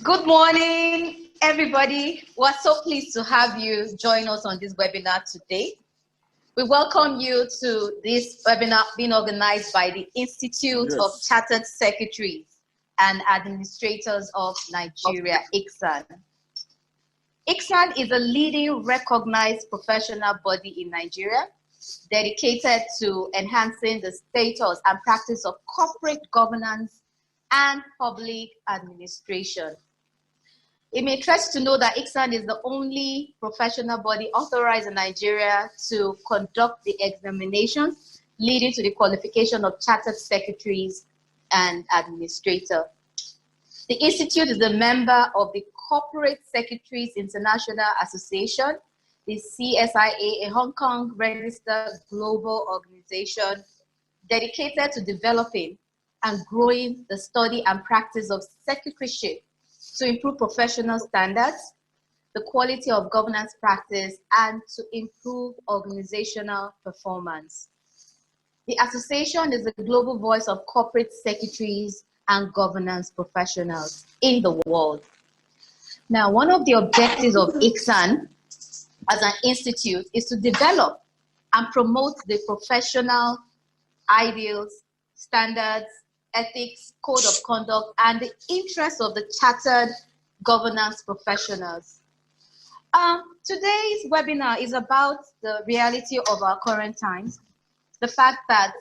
Good morning, everybody. We're so pleased to have you join us on this webinar today. We welcome you to this webinar being organized by the Institute of Chartered Secretaries and Administrators of Nigeria, ICSAN. ICSAN is a leading recognized professional body in Nigeria dedicated to enhancing the status and practice of corporate governance and public administration. It may interest to know that ICSAN is the only professional body authorized in Nigeria to conduct the examinations leading to the qualification of chartered secretaries and administrators. The Institute is a member of the Corporate Secretaries International Association, the CSIA, a Hong Kong registered global organization dedicated to developing and growing the study and practice of secretaryship to improve professional standards, the quality of governance practice, and to improve organizational performance. The association is the global voice of corporate secretaries and governance professionals in the world. Now, one of the objectives of ICSAN as an institute is to develop and promote the professional ideals, standards, ethics, code of conduct, and the interests of the chartered governance professionals. Today's webinar is about the reality of our current times, the fact that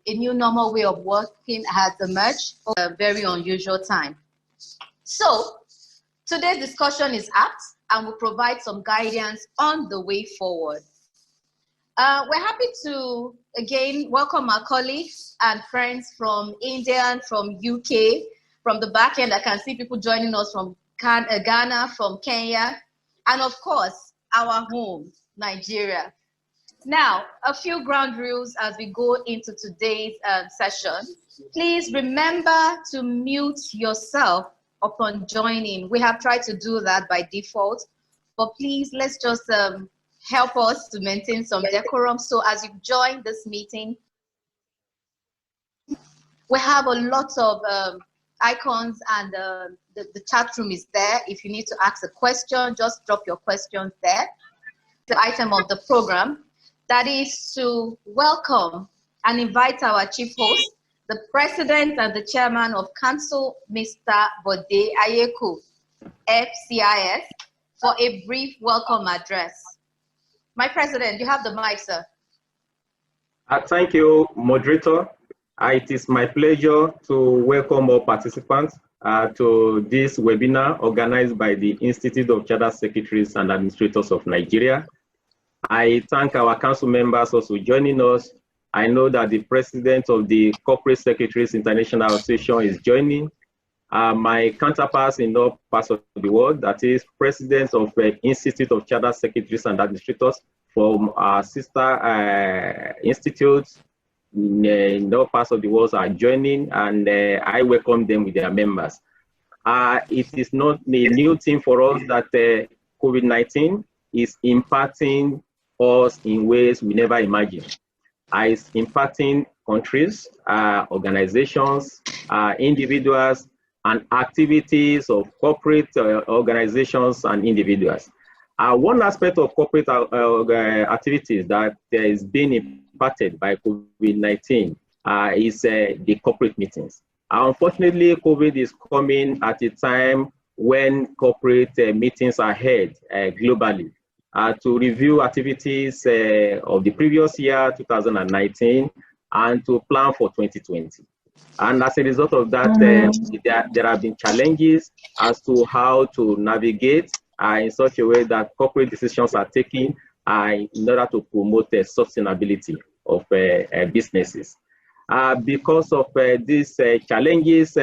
a new normal way of working has emerged at a very unusual time. So today's discussion is apt and will provide some guidance on the way forward. We're happy to again welcome our colleagues and friends from India and from UK. From the back end, I can see people joining us from Ghana, from Kenya, and of course, our home, Nigeria. Now, a few ground rules as we go into today's session. Please remember to mute yourself upon joining. We have tried to do that by default, but please let's just help us to maintain some decorum. So as you join this meeting, we have a lot of icons, and the chat room is there. If you need to ask a question, just drop your questions there. The item of the program, that is to welcome and invite our chief host, the president and the chairman of council, Mr. Bode Ayeku, FCIS, for a brief welcome address. My president, you have the mic, sir. Thank you, moderator. It is my pleasure to welcome all participants to this webinar organized by the Institute of Chartered Secretaries and Administrators of Nigeria. I thank our council members also joining us. I know that the president of the Corporate Secretaries International Association is joining. My counterparts in all parts of the world, that is president of the Institute of Chartered Secretaries and Administrators from our sister institutes in all parts of the world are joining, and I welcome them with their members. It is not a new thing for us that COVID-19 is impacting us in ways we never imagined. It's impacting countries, organizations, individuals, and activities of corporate organizations and individuals. One aspect of corporate activities that is being impacted by COVID-19 is the corporate meetings. Unfortunately, COVID is coming at a time when corporate meetings are held globally to review activities of the previous year, 2019, and to plan for 2020. And as a result of that, there have been challenges as to how to navigate in such a way that corporate decisions are taken in order to promote the sustainability of businesses. Because of these challenges,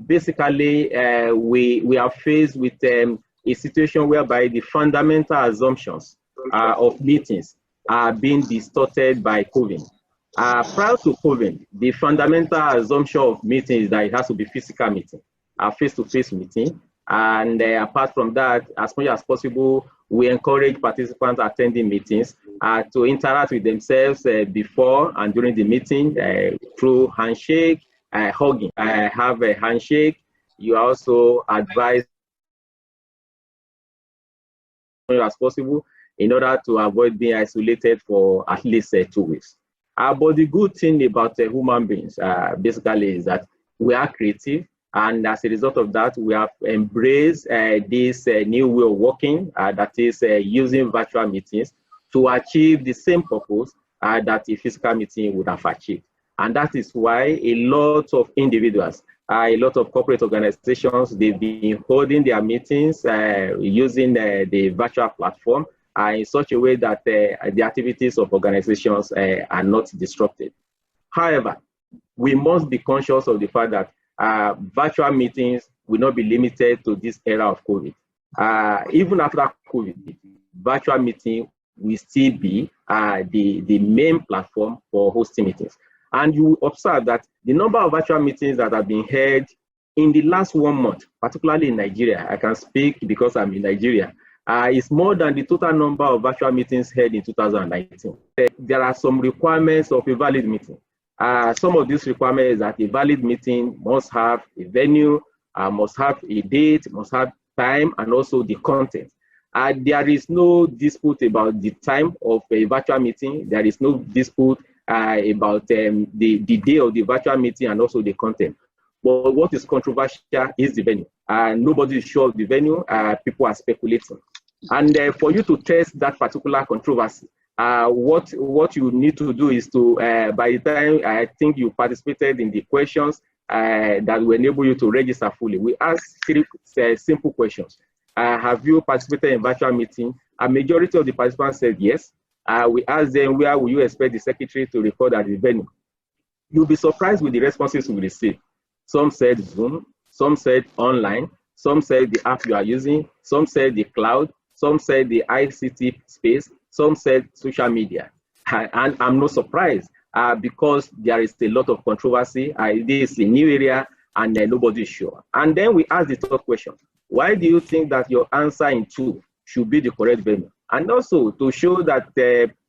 basically we are faced with a situation whereby the fundamental assumptions of meetings are being distorted by COVID. Prior to COVID, the fundamental assumption of meeting is that it has to be physical meeting, a face-to-face meeting. And apart from that, as much as possible, we encourage participants attending meetings to interact with themselves before and during the meeting through handshake, hugging. Have a handshake. you are also advised as possible in order to avoid being isolated for at least 2 weeks. But the good thing about human beings basically is that we are creative, and as a result of that, we have embraced this new way of working, that is using virtual meetings to achieve the same purpose that a physical meeting would have achieved. And that is why a lot of individuals, a lot of corporate organizations, they've been holding their meetings using the virtual platform in such a way that the activities of organizations are not disrupted. However, we must be conscious of the fact that virtual meetings will not be limited to this era of COVID. Even after COVID, virtual meeting will still be the main platform for hosting meetings. And you observe that the number of virtual meetings that have been held in the last 1 month, particularly in Nigeria, I can speak because I'm in Nigeria, is more than the total number of virtual meetings held in 2019. There are some requirements of a valid meeting. Some of these requirements is that a valid meeting must have a venue, must have a date, must have time, and also the content. There is no dispute about the time of a virtual meeting. There is no dispute about the day of the virtual meeting and also the content. But what is controversial is the venue. Nobody is sure of the venue. People are speculating. And for you to test that particular controversy, what you need to do is to, by the time I think you participated in the questions that will enable you to register fully, we ask 3 simple questions. Have you participated in virtual meeting? A majority of the participants said yes. We asked them, where will you expect the secretary to record at the venue? You'll be surprised with the responses we receive. Some said Zoom, some said online, some said the app you are using, some said the cloud, some said the ICT space, some said social media. And I'm not surprised because there is a lot of controversy. This is a new area and nobody is sure. And then we ask the third question. Why do you think that your answer in 2 should be the correct venue? And also to show that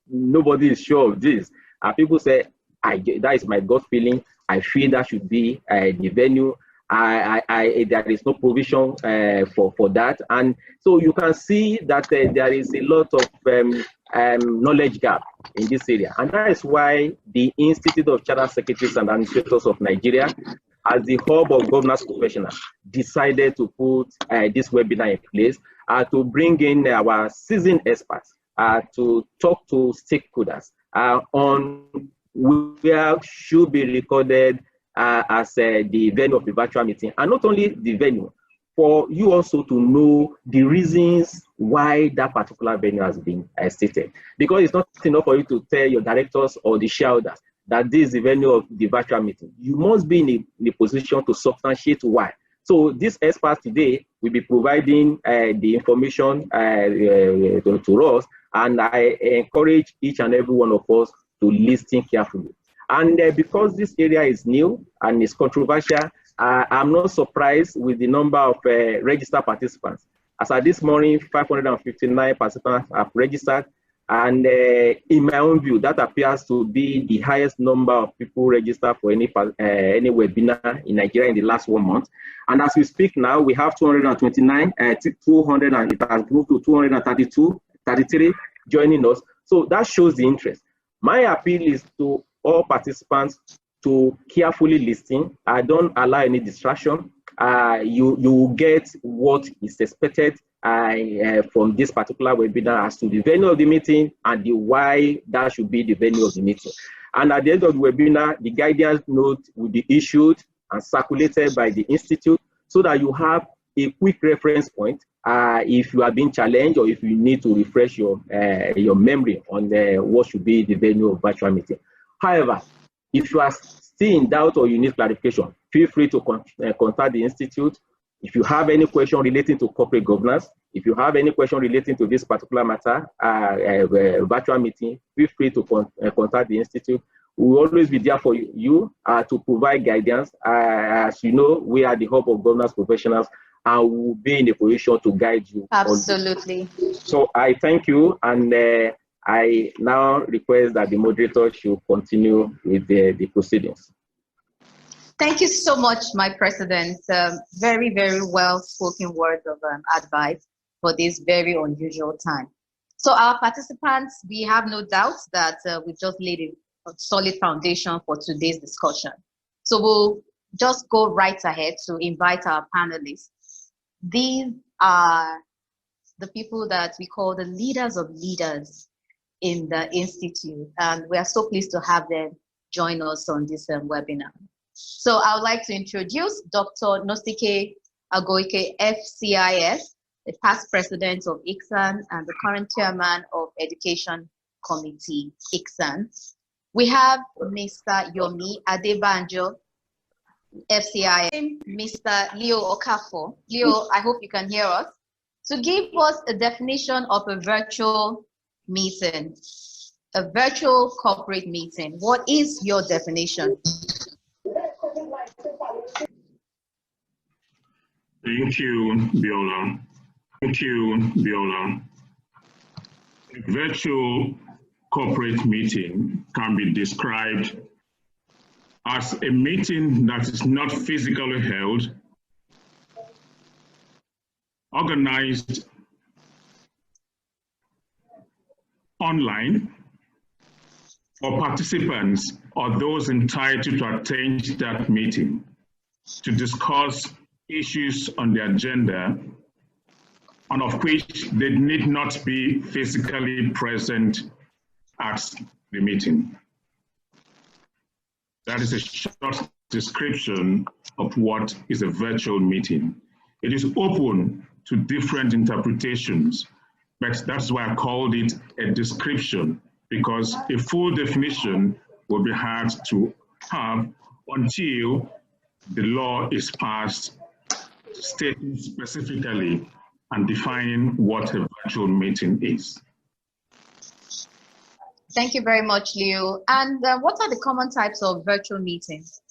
nobody is sure of this, people say, that is my gut feeling. I feel that should be the venue. There is no provision for that. And so you can see that there is a lot of knowledge gap in this area. And that is why the Institute of Chartered Secretaries and Administrators of Nigeria, as the hub of governance professionals, decided to put this webinar in place to bring in our seasoned experts to talk to stakeholders on where should be recorded as the venue of the virtual meeting, and not only the venue, for you also to know the reasons why that particular venue has been stated. Because it's not enough for you to tell your directors or the shareholders that this is the venue of the virtual meeting. You must be in a position to substantiate why. So this expert today will be providing the information to us, and I encourage each and every one of us to listen carefully. And because this area is new and is controversial, I'm not surprised with the number of registered participants. As of this morning, 559 participants have registered. And in my own view, that appears to be the highest number of people registered for any webinar in Nigeria in the last 1 month. And as we speak now, we have 229, it has moved to 232, 33 joining us. So that shows the interest. My appeal is to all participants to carefully listen. Don't allow any distraction. You will get what is expected from this particular webinar as to the venue of the meeting and the why that should be the venue of the meeting. And at the end of the webinar, the guidance note will be issued and circulated by the Institute so that you have a quick reference point if you are being challenged or if you need to refresh your memory on what should be the venue of virtual meeting. However, if you are still in doubt or you need clarification, feel free to contact the Institute. If you have any question relating to corporate governance, if you have any question relating to this particular matter, virtual meeting, feel free to contact the Institute. We will always be there for you to provide guidance. As you know, we are the hub of governance professionals and we will be in a position to guide you. Absolutely. So I thank you, and I now request that the moderator should continue with the proceedings. Thank you so much, my president. Very, very well-spoken word of advice for this very unusual time. So our participants, we have no doubt that we just laid a solid foundation for today's discussion. So we'll just go right ahead to invite our panelists. These are the people that we call the leaders of leaders in the Institute, and we are so pleased to have them join us on this webinar. So I would like to introduce Dr. Nosike Agokei, FCIS, the past president of ICSAN and the current chairman of Education Committee, ICSAN. We have Mr. Yomi Adebanjo, FCIS, Mr. Leo Okafor. Leo, I hope you can hear us. To give us a definition of a virtual meeting, a virtual corporate meeting, what is your definition? Thank you, Abiola. Thank you, Abiola. A virtual corporate meeting can be described as a meeting that is not physically held, organized online, for participants or those entitled to attend that meeting to discuss issues on the agenda, and of which they need not be physically present at the meeting. That is a short description of what is a virtual meeting. It is open to different interpretations, but that's why I called it a description, because a full definition will be hard to have until the law is passed stating specifically and defining what a virtual meeting is. Thank you very much, Leo. And what are the common types of virtual meetings?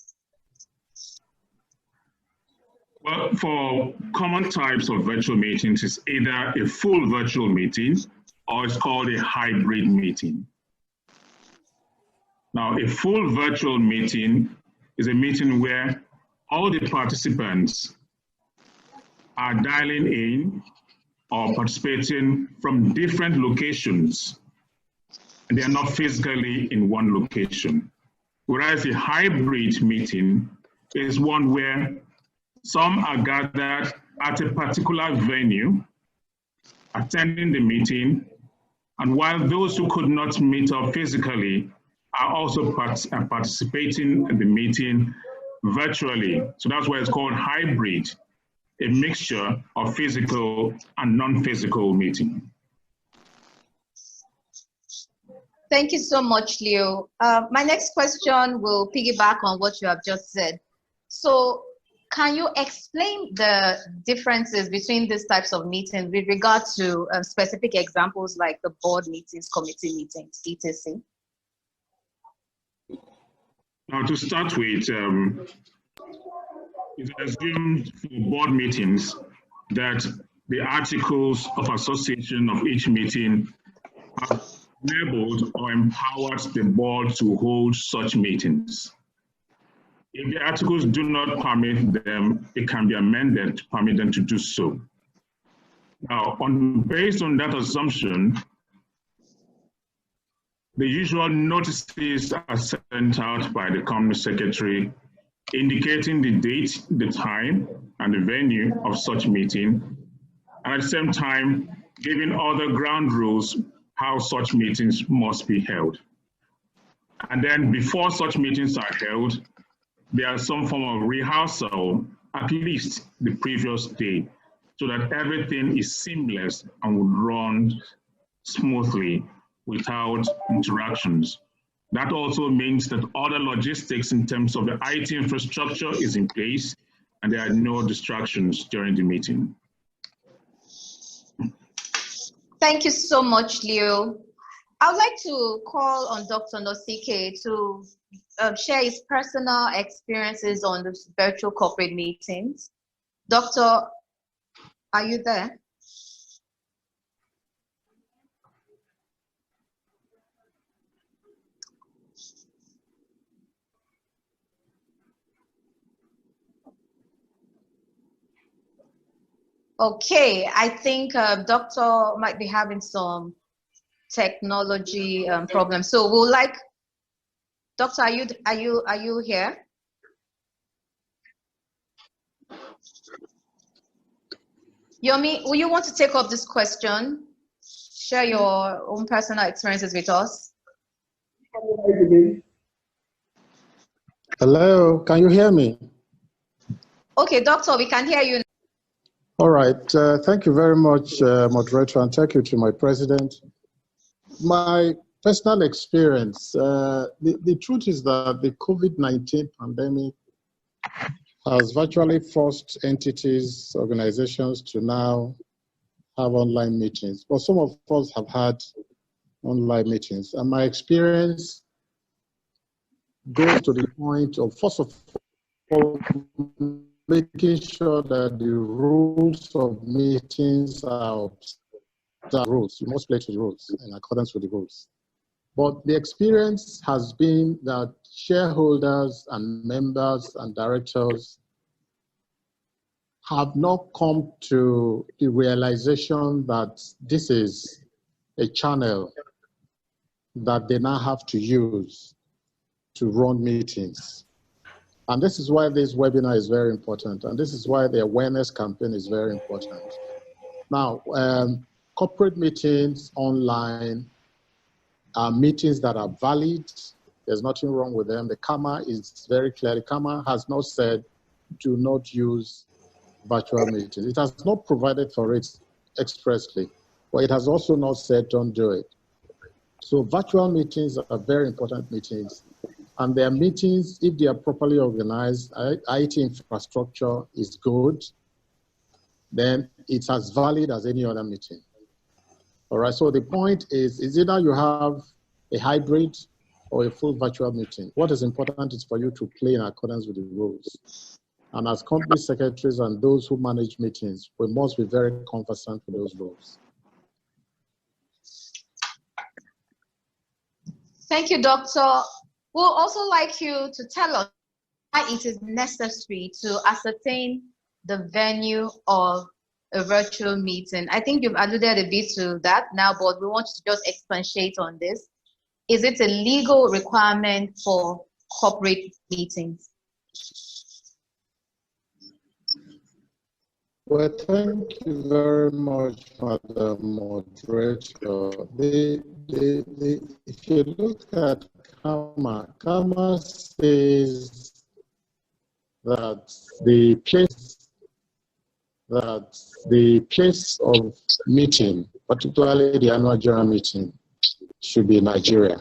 Well, for common types of virtual meetings, it's either a full virtual meeting or it's called a hybrid meeting. Now, a full virtual meeting is a meeting where all the participants are dialing in or participating from different locations, and they are not physically in one location. Whereas a hybrid meeting is one where some are gathered at a particular venue, attending the meeting, and while those who could not meet up physically are also participating in the meeting virtually. So that's why it's called hybrid, a mixture of physical and non-physical meeting. Thank you so much, Leo. My next question will piggyback on what you have just said. So can you explain the differences between these types of meetings with regard to specific examples like the board meetings, committee meetings, etc.? Now, to start with, it's assumed for board meetings that the articles of association of each meeting have enabled or empowered the board to hold such meetings. If the articles do not permit them, it can be amended to permit them to do so. Now, based on that assumption, the usual notices are sent out by the company secretary indicating the date, the time, and the venue of such meeting, and at the same time, giving other ground rules how such meetings must be held. And then before such meetings are held, there is some form of rehearsal, at least the previous day, so that everything is seamless and would run smoothly without interactions. That also means that other logistics in terms of the IT infrastructure is in place and there are no distractions during the meeting. Thank you so much, Leo. I would like to call on Dr. Nosike to share his personal experiences on the virtual corporate meetings. Doctor, are you there? Okay, I think Doctor might be having some technology problems. So we'll like, Doctor, are you here? Yomi, will you want to take up this question? Share your own personal experiences with us. Hello, can you hear me? Okay, Doctor, we can hear you. All right, thank you very much, Moderator, and thank you to my president. My personal experience, the truth is that the COVID-19 pandemic has virtually forced entities, organizations to now have online meetings. But some of us have had online meetings. And my experience goes to the point of, first of all, making sure that the rules of meetings are the rules. You must play to the rules in accordance with the rules. But the experience has been that shareholders and members and directors have not come to the realization that this is a channel that they now have to use to run meetings. And this is why this webinar is very important. And this is why the awareness campaign is very important. Now, corporate meetings online are meetings that are valid. There's nothing wrong with them. The CAMA is very clear. The CAMA has not said, do not use virtual meetings. It has not provided for it expressly, but it has also not said, don't do it. So virtual meetings are very important meetings. And their meetings, if they are properly organized, IT infrastructure is good, then it's as valid as any other meeting. All right, so the point is either you have a hybrid or a full virtual meeting. What is important is for you to play in accordance with the rules. And as company secretaries and those who manage meetings, we must be very conversant with those rules. Thank you, Doctor. We'll also like you to tell us why it is necessary to ascertain the venue of a virtual meeting. I think you've alluded a bit to that now, but we want you to just expatiate on this. Is it a legal requirement for corporate meetings? Well, thank you very much, Madam Moderator. If you look at CAMA says that the place of meeting, particularly the annual general meeting, should be Nigeria.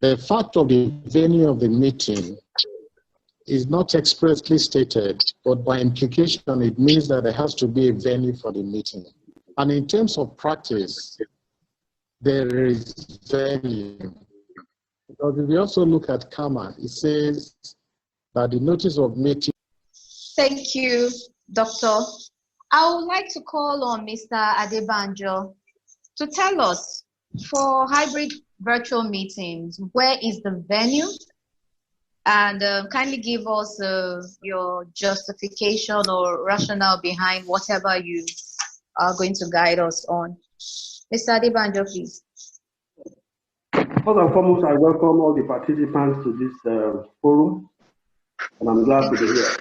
The fact of the venue of the meeting is not expressly stated, but by implication, it means that there has to be a venue for the meeting. And in terms of practice, there is venue. Because if we also look at CAMA, it says that the notice of meeting. Thank you, Doctor. I would like to call on Mr. Adebanjo to tell us, for hybrid virtual meetings, where is the venue? And kindly give us your justification or rationale behind whatever you are going to guide us on. Mr. Adebanjo, please. First and foremost, I welcome all the participants to this forum, and I'm glad to be here.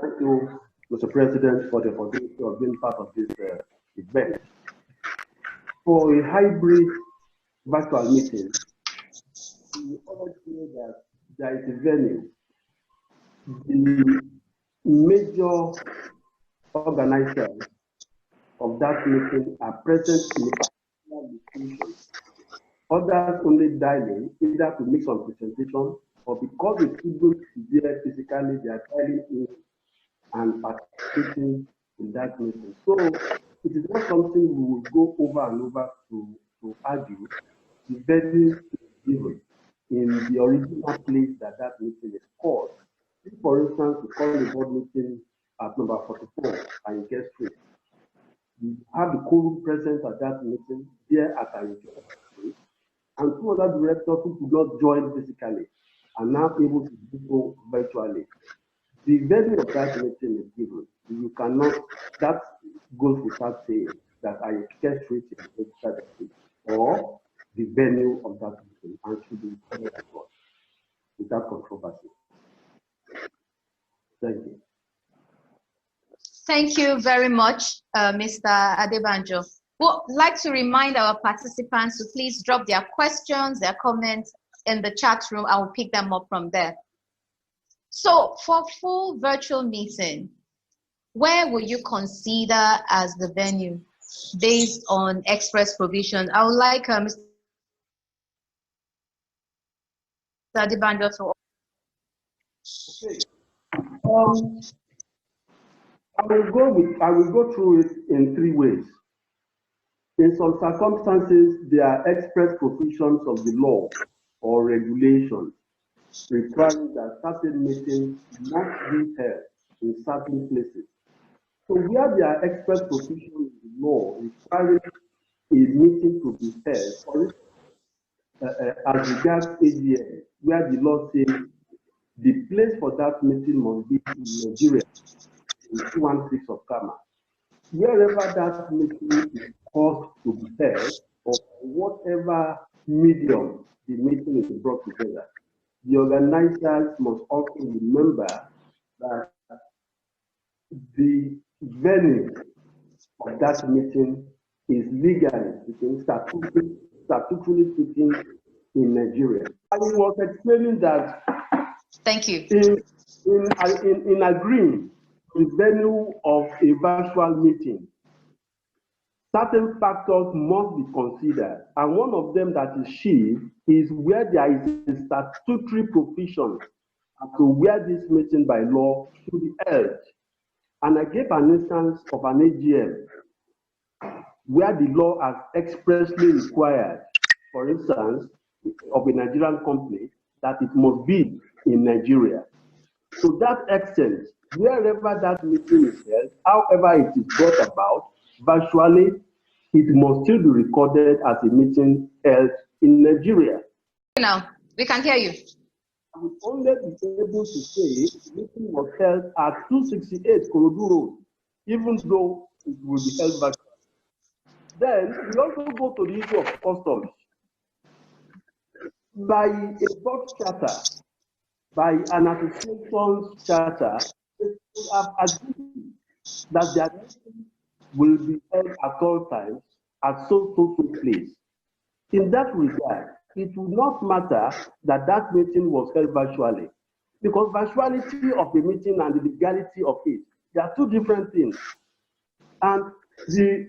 Thank you, Mr. President, for the opportunity of being part of this event. For a hybrid virtual meeting, we always say that there is a venue. The major organizers of that meeting are present in a particular location. Others only dial in either to make some presentation or because the students is there physically, they are dialing in and participating in that meeting. So it is not something we will go over and over to argue. The venue is given in the original place that meeting is called. If, for instance, we call the board meeting at number 44 and Guest Street, we have the quorum present at that meeting there at Ayeku, and two other directors who could not join physically are now able to do so virtually. The venue of that meeting is given. You cannot that goes without saying that I expect it in registered office or the venue of that meeting and should be recorded as well without controversy. Thank you. Thank you very much, Mr. Adebanjo. We'd like to remind our participants to please drop their questions, their comments in the chat room. I will pick them up from there. So for full virtual meeting, where will you consider as the venue based on express provision? I would like Mr. Adebanjo to. Okay. I will go through it in three ways. In some circumstances, there are express provisions of the law or regulations requiring that certain meetings must be held in certain places. So where there are express provisions in the law requiring a meeting to be held, for as regards AGM, where the law says the place for that meeting must be in Nigeria, in 216 of Kama. Wherever that meeting is caused to be held, or whatever medium the meeting is brought together, the organizers must also remember that the venue of that meeting is legally, statutorily speaking, in Nigeria. I was explaining that. Thank you. In agreeing the venue of a virtual meeting, certain factors must be considered, and one of them that is key is where there is a statutory provision as to where this meeting by law should be held. And I gave an instance of an AGM where the law has expressly required, for instance, of a Nigerian company, that it must be in Nigeria. To that extent, wherever that meeting is held, however it is brought about, virtually, it must still be recorded as a meeting held in Nigeria. Now, we can hear you. I would only be able to say the meeting was held at 268 Korodu Road, even though it will be held virtually. Then, we also go to the issue of customs. By a board charter, by an association's charter, they have agreed that their meeting will be held at all times at so place. In that regard, it would not matter that that meeting was held virtually, because virtuality of the meeting and the legality of it, they are two different things. And the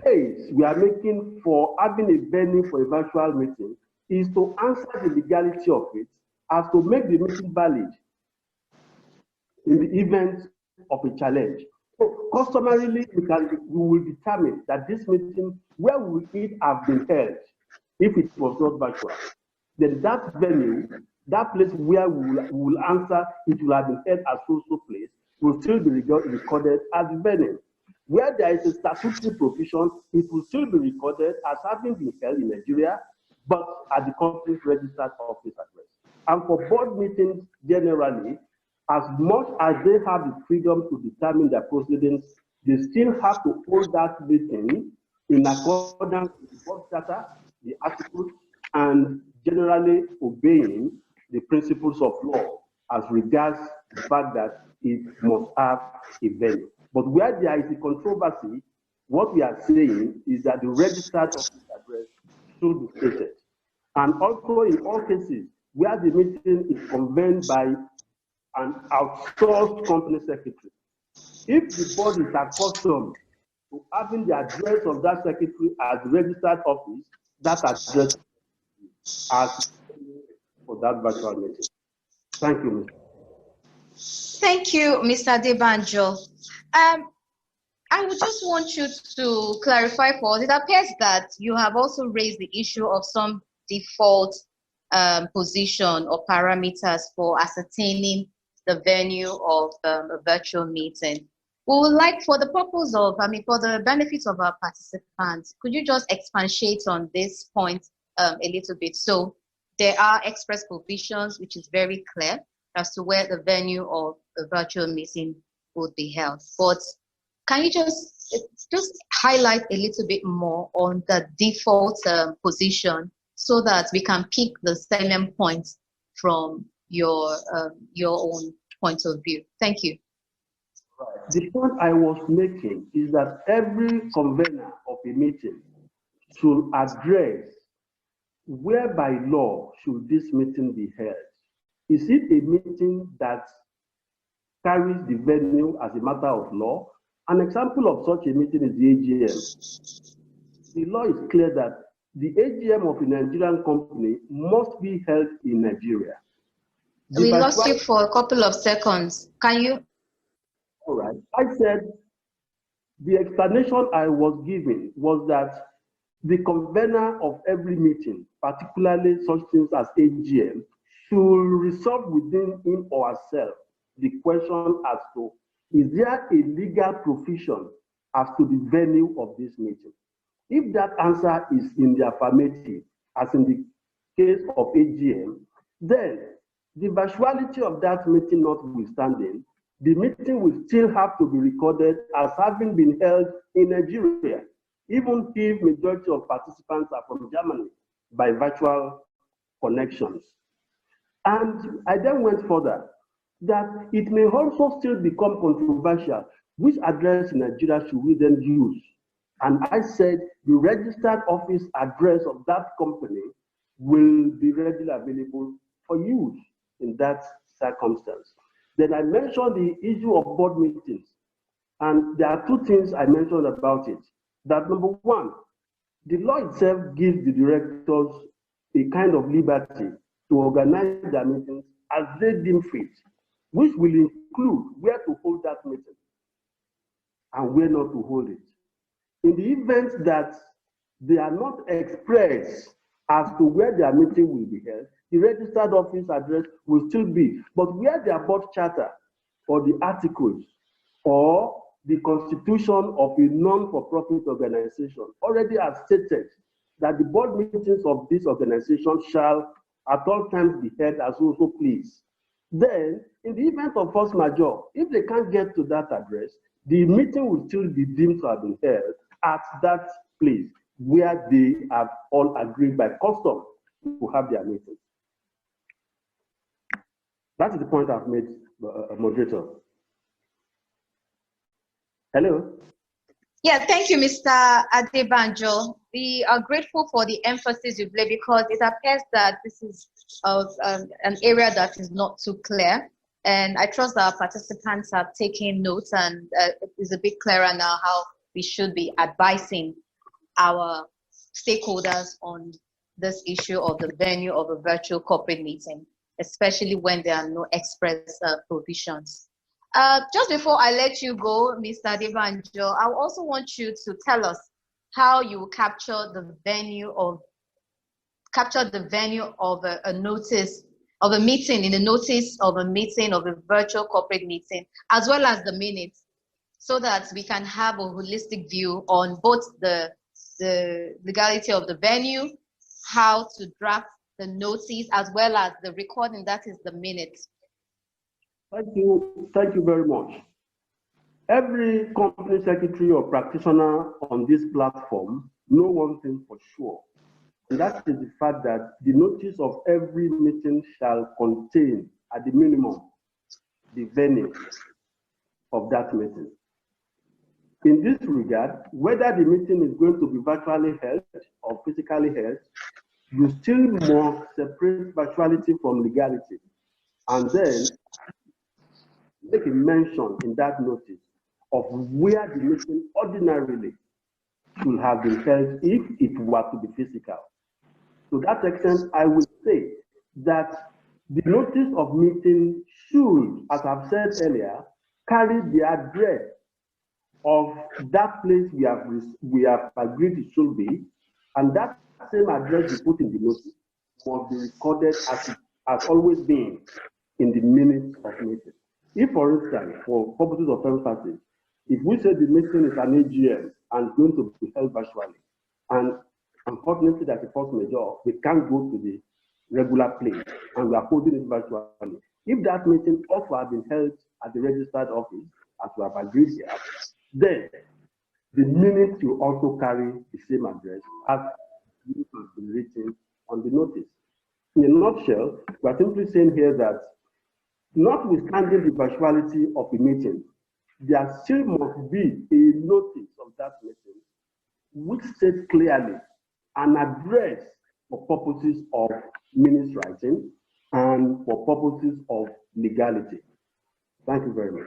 case we are making for having a venue for a virtual meeting is to answer the legality of it as to make the meeting valid in the event of a challenge. So customarily, we will determine that this meeting, where will it have been held if it was not virtual? Then that venue, that place where we will answer it will have been held as so place, will still be recorded as the venue. Where there is a statutory provision, it will still be recorded as having been held in Nigeria, but at the company's registered office address. And for board meetings generally, as much as they have the freedom to determine their proceedings, they still have to hold that meeting in accordance with the board charter, the articles, and generally obeying the principles of law as regards the fact that it must have a venue. But where there is a controversy, what we are saying is that the registered office address should be stated. And also in all cases where the meeting is convened by an outsourced company secretary, if the board is accustomed to having the address of that secretary as the registered office, that address as for that virtual meeting. Thank you, Mr. Thank you, Mr. Adebanjo. I would just want you to clarify for us. It appears that you have also raised the issue of some default position or parameters for ascertaining the venue of a virtual meeting. We would like, for the purpose of, for the benefit of our participants, could you just expatiate on this point a little bit? So there are express provisions, which is very clear as to where the venue of a virtual meeting would be held. But can you just highlight a little bit more on the default position so that we can pick the salient points from your own point of view? Thank you. Right. The point I was making is that every convener of a meeting should address where by law should this meeting be held. Is it a meeting that carries the venue as a matter of law? An example of such a meeting is the AGM. The law is clear that the AGM of a Nigerian company must be held in Nigeria. We lost you for a couple of seconds. Can you? All right. I said the explanation I was giving was that the convener of every meeting, particularly such things as AGM, should resolve within him or herself the question as to, is there a legal provision as to the venue of this meeting? If that answer is in the affirmative, as in the case of AGM, then the virtuality of that meeting notwithstanding, the meeting will still have to be recorded as having been held in Nigeria, even if majority of participants are from Germany by virtual connections. And I then went further, that it may also still become controversial, which address in Nigeria should we then use? And I said the registered office address of that company will be readily available for use in that circumstance. Then I mentioned the issue of board meetings. And there are two things I mentioned about it. That number one, the law itself gives the directors a kind of liberty to organize their meetings as they deem fit, which will include where to hold that meeting and where not to hold it. In the event that they are not expressed as to where their meeting will be held, the registered office address will still be, but where their board charter or the articles or the constitution of a non-for-profit organization already has stated that the board meetings of this organization shall at all times be held as also please. Then, in the event of force majeure, if they can't get to that address, the meeting will still be deemed to have been held at that place where they have all agreed by custom to have their meeting. That is the point I've made, moderator. Hello? Yeah, thank you, Mr. Adebanjo. We are grateful for the emphasis you've laid because it appears that this is an area that is not too clear. And I trust our participants have taken notes and it's a bit clearer now how we should be advising our stakeholders on this issue of the venue of a virtual corporate meeting, especially when there are no express provisions. Just before I let you go, Mr. Adebanjo, I also want you to tell us how you capture the venue of a notice of a meeting, in the notice of a meeting of a virtual corporate meeting, as well as the minutes, so that we can have a holistic view on both the legality of the venue, how to draft the notice, as well as the recording, that is the minutes. Thank you very much. Every company secretary or practitioner on this platform know one thing for sure, and that is the fact that the notice of every meeting shall contain, at the minimum, the venue of that meeting. In this regard, whether the meeting is going to be virtually held or physically held, you still must separate virtuality from legality, and then make a mention in that notice of where the meeting ordinarily should have been held if it were to be physical. To that extent, I would say that the notice of meeting should, as I've said earlier, carry the address of that place we have agreed it should be, and that same address you put in the notice must be recorded as it has always been in the minutes of meeting. If, for instance, for purposes of emphasis, if we say the meeting is an AGM and going to be held virtually, and unfortunately that's a force majeure, we can't go to the regular place and we are holding it virtually. If that meeting also has been held at the registered office, as we have agreed here, then the minutes will also carry the same address as you have been written on the notice. In a nutshell, we are simply saying here that notwithstanding the virtuality of the meeting, there still must be a notice of that meeting which states clearly an address for purposes of minutes writing and for purposes of legality. Thank you very much.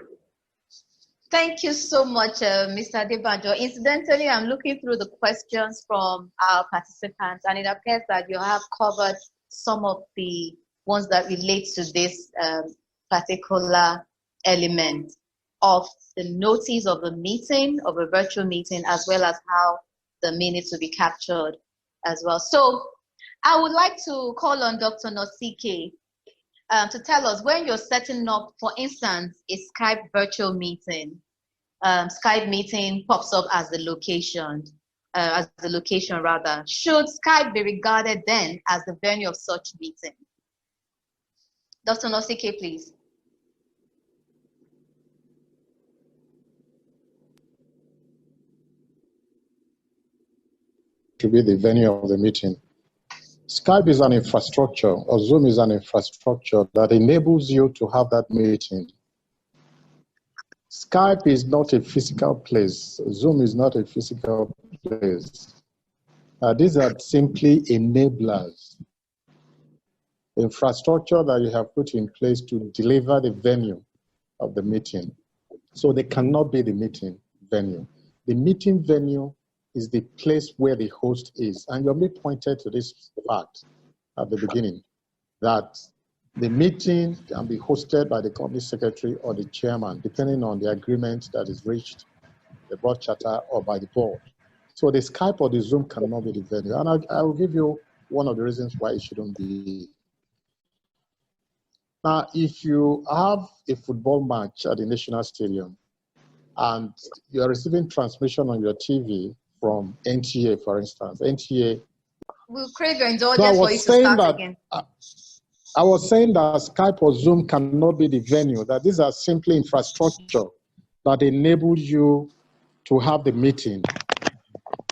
Thank you so much, Mr. Adebanjo. Incidentally, I'm looking through the questions from our participants, and it appears that you have covered some of the ones that relate to this particular element of the notice of a meeting, of a virtual meeting, as well as how the minutes will be captured as well. So I would like to call on Dr. Nosike to tell us when you're setting up, for instance, a Skype virtual meeting. Skype meeting pops up as the location, Should Skype be regarded then as the venue of such meeting? Dr. Nosike, please. To be the venue of the meeting. Skype is an infrastructure, or Zoom is an infrastructure that enables you to have that meeting. Skype is not a physical place. Zoom is not a physical place. These are simply enablers. Infrastructure that you have put in place to deliver the venue of the meeting. So they cannot be the meeting venue. The meeting venue is the place where the host is. And you may pointed to this fact at the beginning, that the meeting can be hosted by the company secretary or the chairman, depending on the agreement that is reached, the board charter, or by the board. So the Skype or the Zoom cannot be the venue. And I will give you one of the reasons why it shouldn't be. Now, if you have a football match at the National Stadium and you are receiving transmission on your TV from NTA, for instance, NTA. We'll crave your indulgence for you to start again. I was saying that Skype or Zoom cannot be the venue, that these are simply infrastructure that enable you to have the meeting,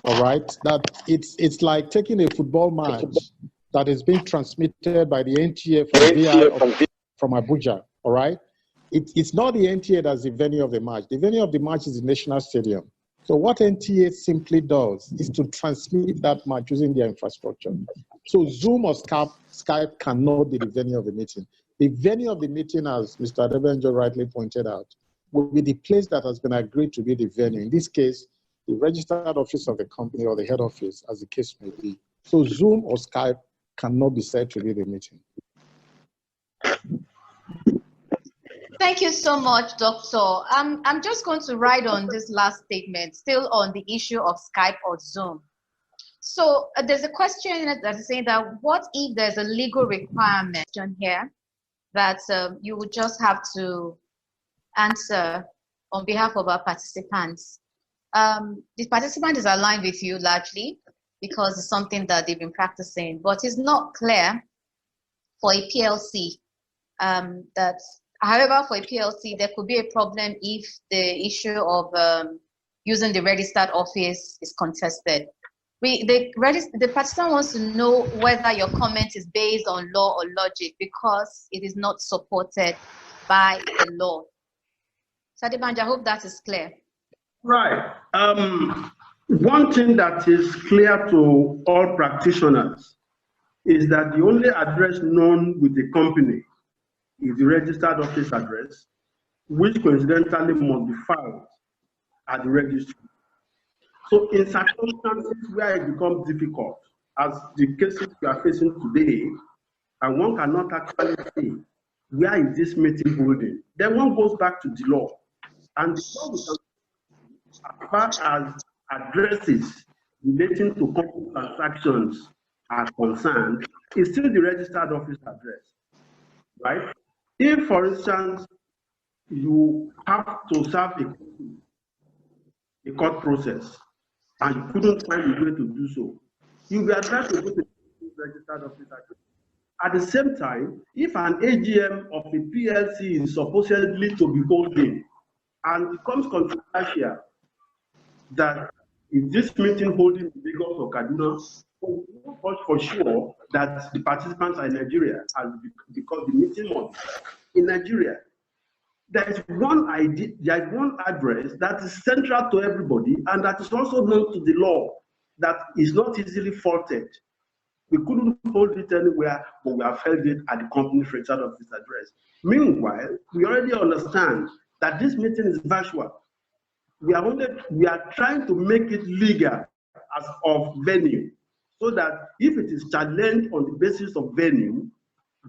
all right? That it's like taking a football match that is being transmitted by the NTA from Abuja, all right? It's not the NTA that's the venue of the match. The venue of the match is the National Stadium. So what NTA simply does is to transmit that match using their infrastructure. So Zoom or Skype cannot be the venue of the meeting. The venue of the meeting, as Mr. Adebanjo rightly pointed out, will be the place that has been agreed to be the venue. In this case, the registered office of the company or the head office, as the case may be. So Zoom or Skype cannot be said to be the meeting. Thank you so much, Doctor. I'm just going to write on this last statement, still on the issue of Skype or Zoom. So there's a question that is saying that what if there's a legal requirement here that you would just have to answer on behalf of our participants? The participant is aligned with you largely because it's something that they've been practicing, but it's not clear for a PLC that. However, for a PLC, there could be a problem if the issue of using the registered office is contested. The participant wants to know whether your comment is based on law or logic because it is not supported by the law. So Adebanjo, I hope that is clear. Right. One thing that is clear to all practitioners is that the only address known with the company is the registered office address, which coincidentally must be filed at the registry. So in circumstances where it becomes difficult, as the cases we are facing today, and one cannot actually say, where is this meeting holding? Then one goes back to the law. And the law, as far as addresses relating to company transactions are concerned, is still the registered office address, right? If, for instance, you have to serve a court process and you couldn't find a way to do so, you'll be advised to go to the registered office address. At the same time, if an AGM of a PLC is supposedly to be holding and becomes controversial that if this meeting holding in Lagos or Kaduna, for sure that the participants are in Nigeria, because the meeting was in Nigeria. There is one idea, there is one address that is central to everybody, and that is also known to the law, that is not easily faulted. We couldn't hold it anywhere, but we have held it at the company's registered office address. Meanwhile, we already understand that this meeting is virtual. We are trying to make it legal as of venue, so that if it is challenged on the basis of venue,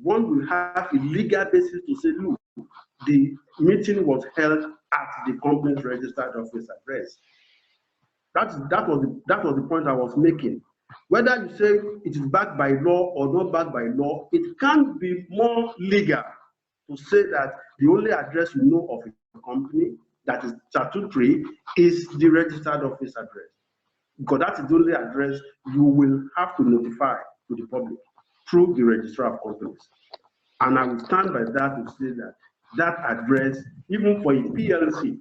one will have a legal basis to say, look, the meeting was held at the company's registered office address. That was the point I was making. Whether you say it is backed by law or not backed by law, it can't be more legal to say that the only address you know of a company that is statutory is the registered office address. Because that is the only address you will have to notify to the public through the registrar of companies. And I will stand by that to say that that address, even for a PLC,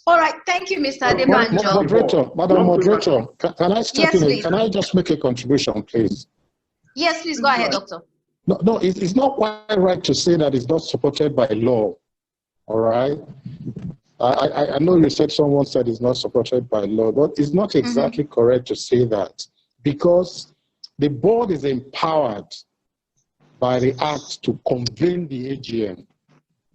All right, thank you, Mr. Adebanjo. Madam Moderator, can I step in? Please. Can I just make a contribution, please? Yes, please go ahead, Doctor. No, it's not quite right to say that it's not supported by law. All right. I know you said someone said it's not supported by law, but it's not exactly correct to say that, because the board is empowered by the Act to convene the AGM.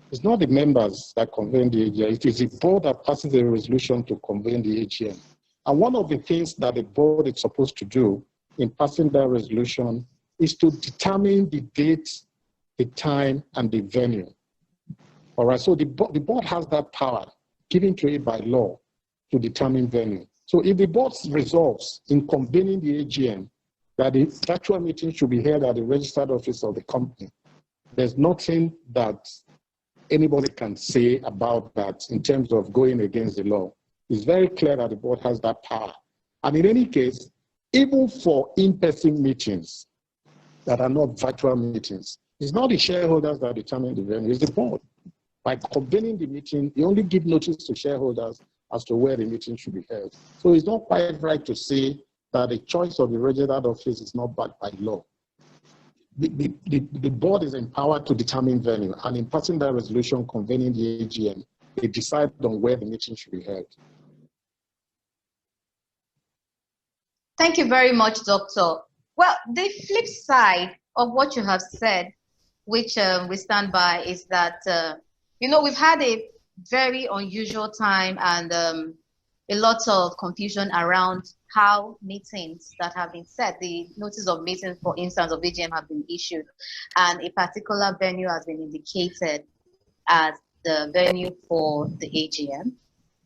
It's not the members that convene the AGM. It is the board that passes a resolution to convene the AGM. And one of the things that the board is supposed to do in passing that resolution is to determine the date, the time, and the venue. All right, so the board has that power given to it by law to determine venue. So if the board resolves in convening the AGM that the actual meeting should be held at the registered office of the company, there's nothing that anybody can say about that in terms of going against the law. It's very clear that the board has that power. And in any case, even for in-person meetings that are not virtual meetings, it's not the shareholders that determine the venue, it's the board. By convening the meeting, you only give notice to shareholders as to where the meeting should be held. So it's not quite right to say that the choice of the registered office is not backed by law. The board is empowered to determine venue, and in passing that resolution convening the AGM, they decide on where the meeting should be held. Thank you very much, Doctor. Well, the flip side of what you have said, which we stand by, is that, we've had a very unusual time and a lot of confusion around how meetings that have been set, the notice of meetings, for instance, of AGM have been issued, and a particular venue has been indicated as the venue for the AGM.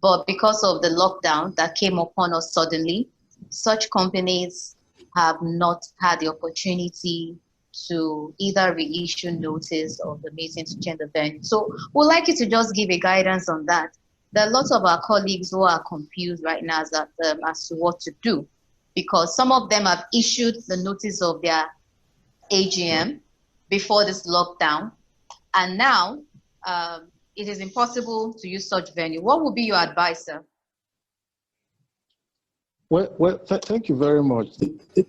But because of the lockdown that came upon us suddenly, such companies have not had the opportunity to either reissue notice of the meeting to change the venue. So we'd like you to just give a guidance on that. There are lots of our colleagues who are confused right now as to what to do, because some of them have issued the notice of their AGM before this lockdown, and now it is impossible to use such venue. What would be your advice, sir? Well, thank you very much.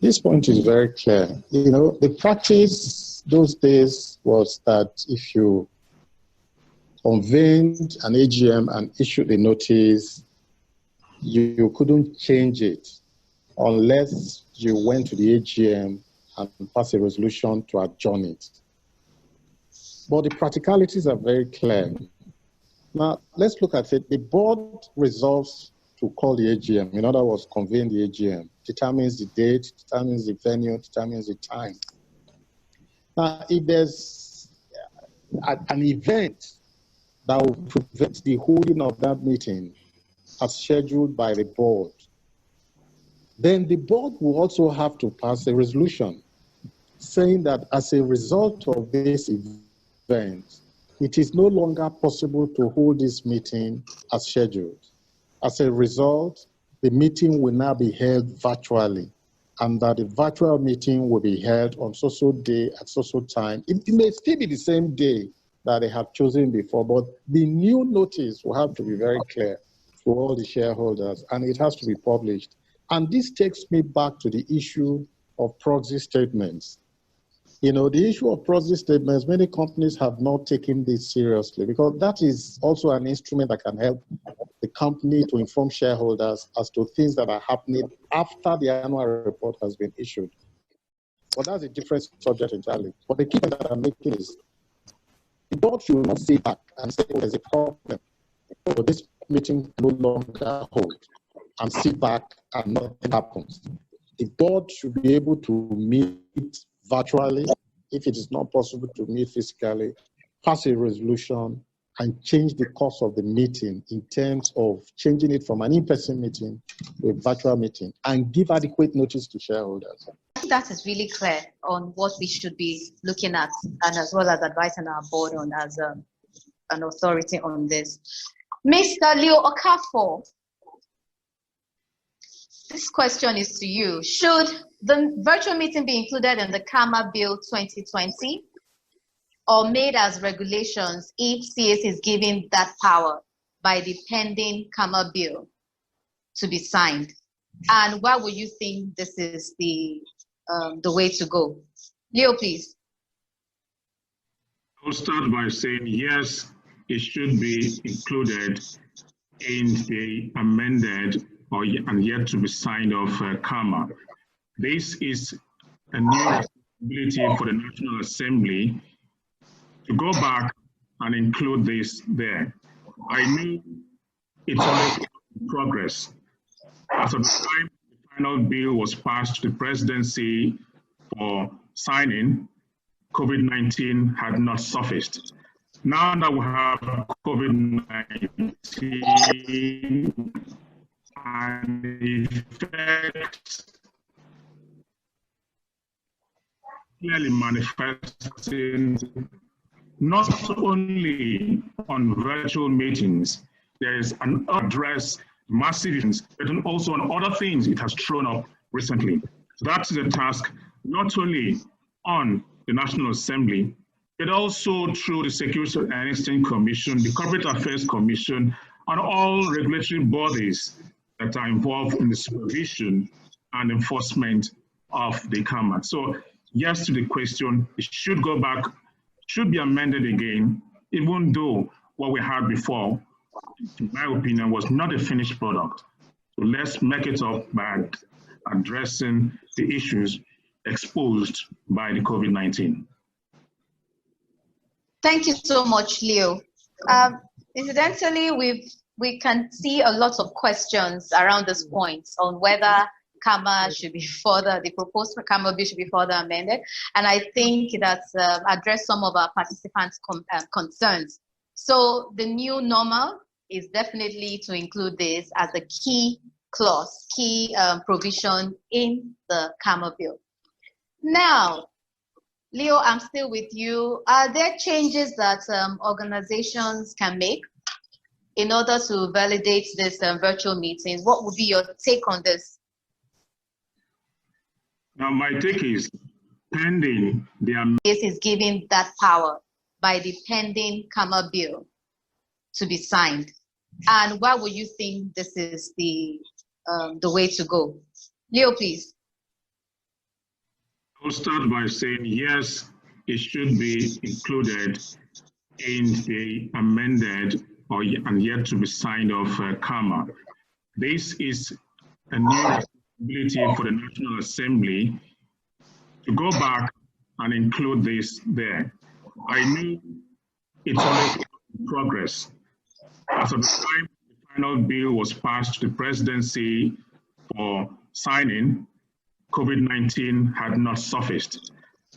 This point is very clear. The practice those days was that if you convened an AGM and issued a notice, you couldn't change it unless you went to the AGM and passed a resolution to adjourn it. But the practicalities are very clear. Now, let's look at it. The board resolves to call the AGM, in other words, convene the AGM, determines the date, determines the venue, determines the time. Now, if there's an event that will prevent the holding of that meeting as scheduled by the board, then the board will also have to pass a resolution saying that as a result of this event, it is no longer possible to hold this meeting as scheduled. As a result, the meeting will now be held virtually. and that the virtual meeting will be held on so-so day at so-so time. It may still be the same day that they have chosen before, but the new notice will have to be very clear to all the shareholders, and it has to be published. And this takes me back to the issue of proxy statements. You know, the issue of proxy statements, many companies have not taken this seriously, because that is also an instrument that can help the company to inform shareholders as to things that are happening after the annual report has been issued. But that's a different subject entirely. But the key point that I'm making is the board should not sit back and say, oh, there's a problem, so this meeting no longer hold, and sit back and nothing happens. The board should be able to meet virtually, if it is not possible to meet physically, pass a resolution and change the course of the meeting in terms of changing it from an in-person meeting to a virtual meeting, and give adequate notice to shareholders. That is really clear on what we should be looking at, and as well as advising our board on as an authority on this. Mr. Leo Okafor, this question is to you. Should the virtual meeting be included in the KAMA Bill 2020 or made as regulations if CS is given that power by the pending KAMA Bill to be signed? And why would you think this is the way to go? Leo, please. I'll start by saying yes, it should be included in the amended and yet to be signed off KAMA. This is a new responsibility for the National Assembly to go back and include this there. I knew it's always in progress. As of the time the final bill was passed to the presidency for signing, COVID-19 had not surfaced. Now that we have COVID-19 and effects clearly manifesting not only on virtual meetings, there is an address massive issues, but also on other things it has thrown up recently. So that is a task not only on the National Assembly, but also through the Security and Exchange Commission, the Corporate Affairs Commission, and all regulatory bodies that are involved in the supervision and enforcement of the KAMA. So yes to the question, it should go back, should be amended again, even though what we had before, in my opinion, was not a finished product. So let's make it up by addressing the issues exposed by the COVID-19. Thank you so much, Leo. Incidentally, we can see a lot of questions around this point on whether KAMA should be further, the proposed KAMA bill should be further amended. And I think that's addressed some of our participants' concerns. So the new normal is definitely to include this as a key clause, key provision in the KAMA bill. Now, Leo, I'm still with you. Are there changes that organizations can make in order to validate this virtual meetings? What would be your take on this? Now, my take is pending the This is giving that power by the pending KAMA bill to be signed. And why would you think this is the way to go? Leo, please. I'll start by saying yes, it should be included in the amended and yet to be signed off KAMA. This is a new responsibility for the National Assembly to go back and include this there. I knew it's always in progress. As of the time the final bill was passed to the presidency for signing, COVID-19 had not surfaced.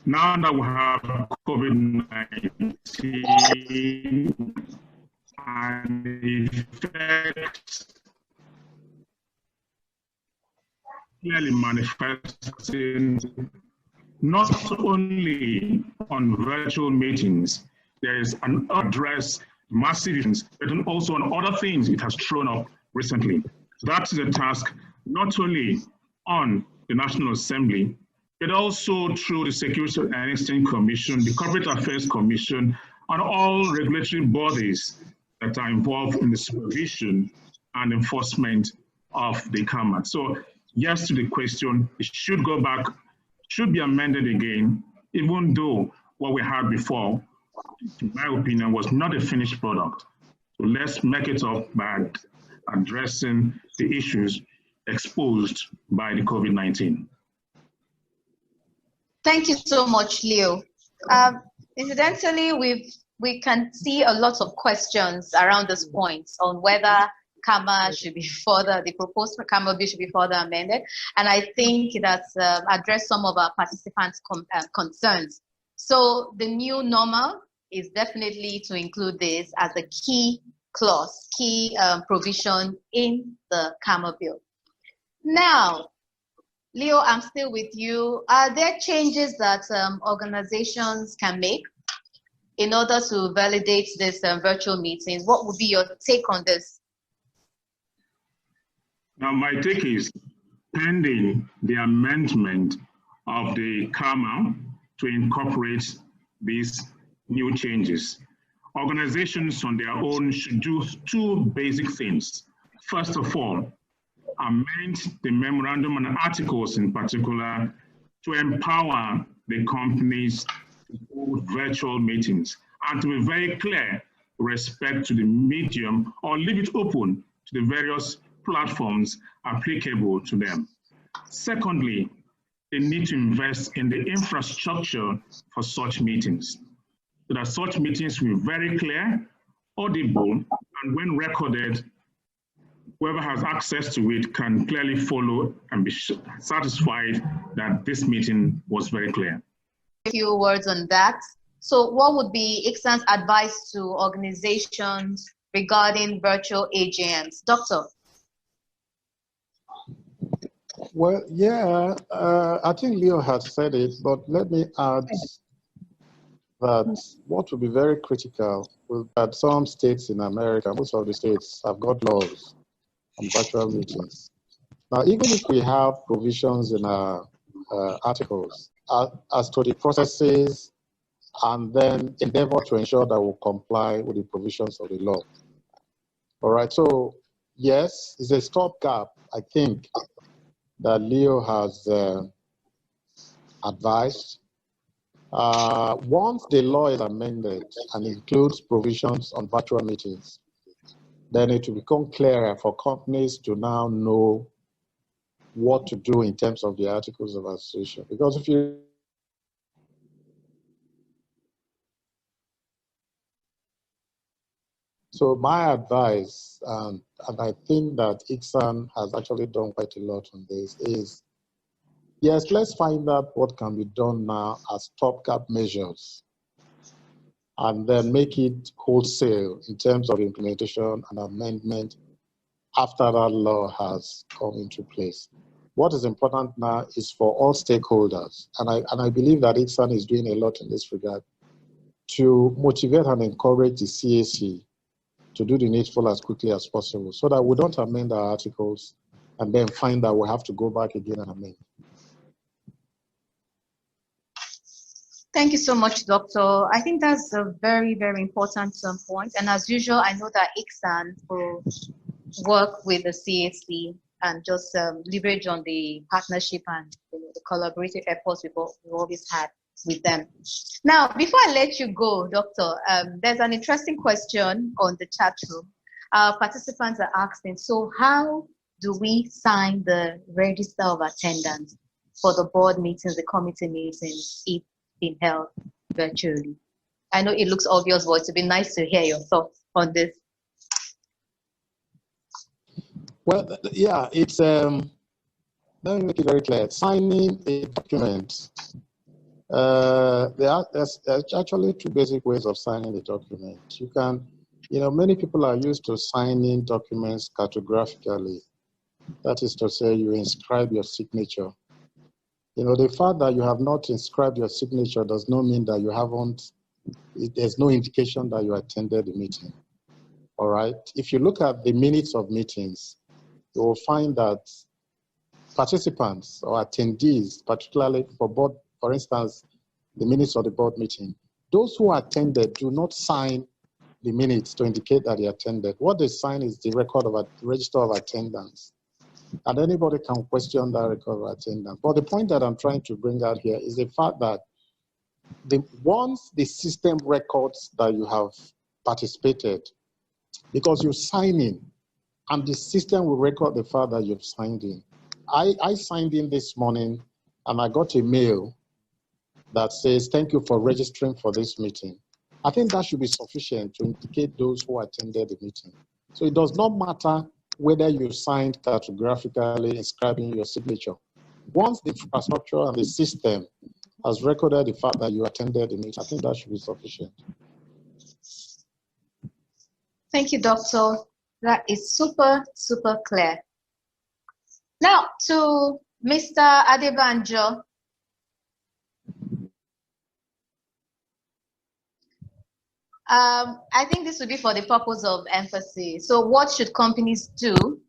Now that we have COVID-19 and effects clearly manifesting not only on virtual meetings, there is an address massive issues, but also on other things it has thrown up recently. So that is a task not only on the National Assembly, but also through the Security and Exchange Commission, the Corporate Affairs Commission, and all regulatory bodies that are involved in the supervision and enforcement of the CAMA. So yes to the question, it should go back, should be amended again, even though what we had before, in my opinion, was not a finished product. So let's make it up by addressing the issues exposed by the COVID-19. Thank you so much, Leo. Incidentally, we can see a lot of questions around this point on whether CAMA should be further, the proposed CAMA bill should be further amended. And I think that's addressed some of our participants' concerns. So the new normal is definitely to include this as a key clause, key provision in the CAMA bill. Now, Leo, I'm still with you. Are there changes that organizations can make in order to validate this virtual meetings? What would be your take on this? Now, my take is pending the amendment of the CAMA to incorporate these new changes. Organizations on their own should do two basic things. First of all, amend the memorandum and articles in particular to empower the companies to hold virtual meetings and to be very clear with respect to the medium, or leave it open to the various platforms applicable to them. Secondly, they need to invest in the infrastructure for such meetings, so that such meetings will be very clear, audible, and when recorded, whoever has access to it can clearly follow and be satisfied that this meeting was very clear. A few words on that. So what would be ICSAN's advice to organizations regarding virtual AGMs? Doctor? Well, yeah, I think Leo has said it, but let me add that what will be very critical is that some states in America, most of the states, have got laws on virtual meetings. Now, even if we have provisions in our articles as to the processes, and then endeavor to ensure that we comply with the provisions of the law. All right, so yes, it's a stopgap, I think, that Leo has advised. Once the law is amended and includes provisions on virtual meetings, then it will become clearer for companies to now know what to do in terms of the articles of association. Because if you So my advice, and I think that ICSAN has actually done quite a lot on this, is yes, let's find out what can be done now as stopgap measures, and then make it wholesale in terms of implementation and amendment after that law has come into place. What is important now is for all stakeholders, and I believe that ICSAN is doing a lot in this regard, to motivate and encourage the CAC to do the needful as quickly as possible, so that we don't amend our articles and then find that we have to go back again and amend. Thank you so much, Doctor. I think that's a very, very important point. And as usual, I know that ICSAN will work with the CAC and just leverage on the partnership and the collaborative efforts we've always had with them. Now, before I let you go, Doctor, there's an interesting question on the chat room. Participants are asking, so how do we sign the register of attendance for the board meetings, the committee meetings, if being held virtually? I know it looks obvious, but it would be nice to hear your thoughts on this. Well, yeah, it's, let me make it very clear. Signing a document, there's actually two basic ways of signing a document. You can, many people are used to signing documents cartographically. That is to say, you inscribe your signature. The fact that you have not inscribed your signature does not mean that you haven't, there's no indication that you attended the meeting. All right. If you look at the minutes of meetings, you will find that participants or attendees, particularly for board, for instance, the minutes of the board meeting, those who attended do not sign the minutes to indicate that they attended. What they sign is the record of a register of attendance. And anybody can question that record of attendance. But the point that I'm trying to bring out here is the fact that once the system records that you have participated, because you sign in, and the system will record the fact that you've signed in. I signed in this morning, and I got a mail that says, thank you for registering for this meeting. I think that should be sufficient to indicate those who attended the meeting. So it does not matter whether you signed cartographically inscribing your signature. Once the infrastructure and the system has recorded the fact that you attended the meeting, I think that should be sufficient. Thank you, Doctor. That is super, super clear. Now to Mr. Adebanjo. I think this would be for the purpose of emphasis. So what should companies do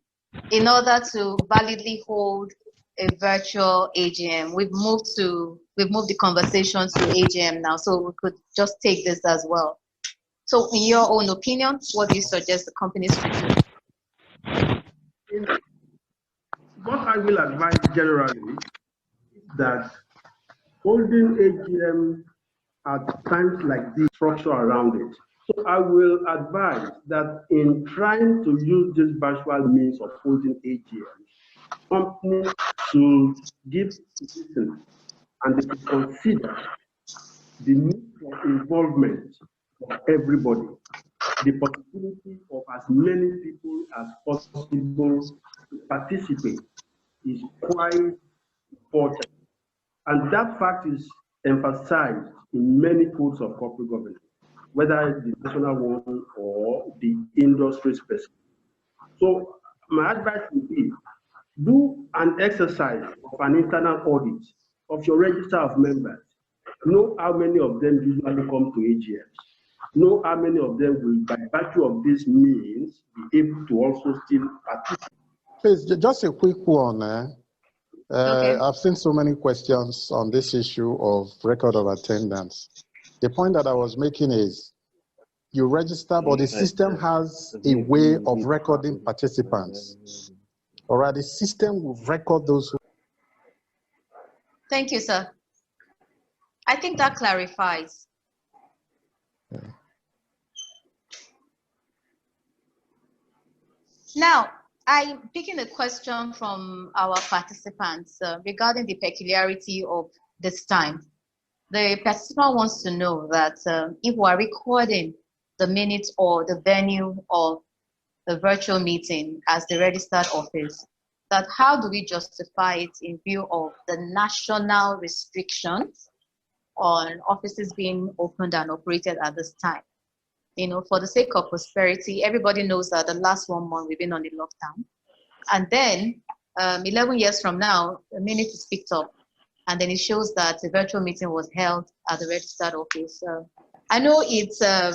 in order to validly hold a virtual AGM? We've moved the conversation to AGM now, so we could just take this as well. So in your own opinion, what do you suggest the companies should do? What I will advise generally is that holding AGM at times like this, structure around it. So I will advise that in trying to use this virtual means of holding AGM, companies should give citizens and they should consider the need for involvement of everybody, the possibility of as many people as possible to participate is quite important. And that fact is emphasized in many codes of corporate governance, whether the national one or the industry specific. So my advice would be, do an exercise of an internal audit of your register of members. Know how many of them usually come to AGMs. Know how many of them will, by virtue of this means, be able to also still participate. Please, just a quick one. Okay. I've seen so many questions on this issue of record of attendance. The point that I was making is, you register, but the system has a way of recording participants. All right, the system will record those who... Thank you, sir. I think that clarifies. Yeah. Now, I'm picking a question from our participants regarding the peculiarity of this time. The participant wants to know that if we are recording the minutes or the venue of the virtual meeting as the registered office, that how do we justify it in view of the national restrictions on offices being opened and operated at this time? You know, for the sake of prosperity, everybody knows that the last 1 month we've been on the lockdown. And then 11 years from now, the minute is picked up. And then it shows that the virtual meeting was held at the registered office. I know it's a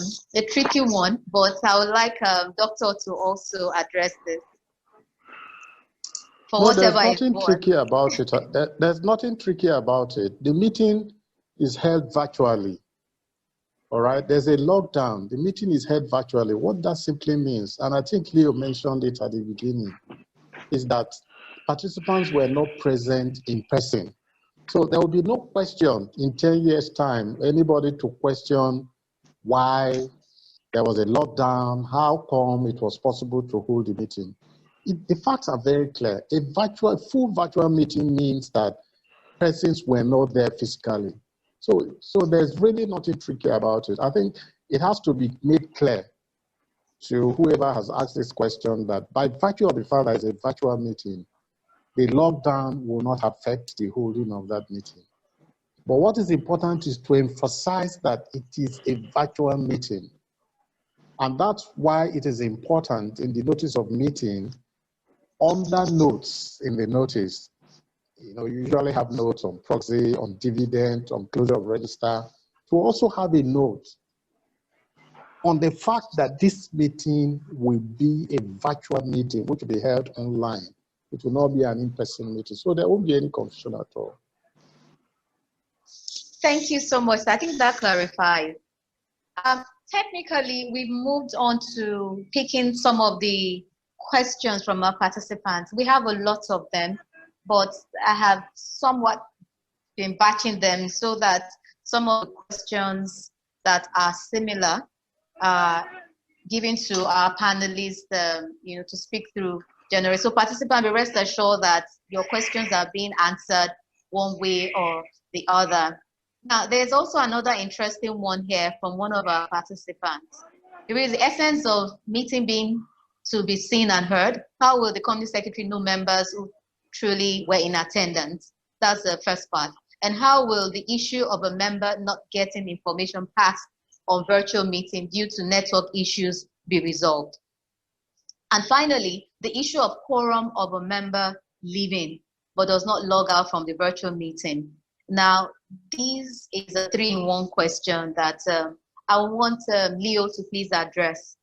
tricky one, but I would like Doctor to also address this. No, there's nothing tricky about it. There's nothing tricky about it. The meeting is held virtually. All right, there's a lockdown. The meeting is held virtually. What that simply means, and I think Leo mentioned it at the beginning, is that participants were not present in person. So there will be no question in 10 years' time, anybody to question why there was a lockdown, how come it was possible to hold the meeting. The facts are very clear. A full virtual meeting means that persons were not there physically. So there's really nothing tricky about it. I think it has to be made clear to whoever has asked this question that by virtue of the fact that it's a virtual meeting, the lockdown will not affect the holding of that meeting. But what is important is to emphasize that it is a virtual meeting. And that's why it is important in the notice of meeting, under notes in the notice, you usually have notes on proxy, on dividend, on closure of register, to also have a note on the fact that this meeting will be a virtual meeting, which will be held online. It will not be an in-person meeting. So there won't be any confusion at all. Thank you so much. I think that clarifies. Technically, we've moved on to picking some of the questions from our participants. We have a lot of them, but I have somewhat been batching them so that some of the questions that are similar are given to our panelists, to speak through generally. So participants, be rest assured that your questions are being answered one way or the other. Now, there's also another interesting one here from one of our participants. It is the essence of meeting being to be seen and heard. How will the company secretary know members who truly were in attendance? That's the first part. And how will the issue of a member not getting information passed on virtual meeting due to network issues be resolved? And finally, the issue of quorum of a member leaving but does not log out from the virtual meeting. Now, this is a 3-in-1 question that I want Leo to please address.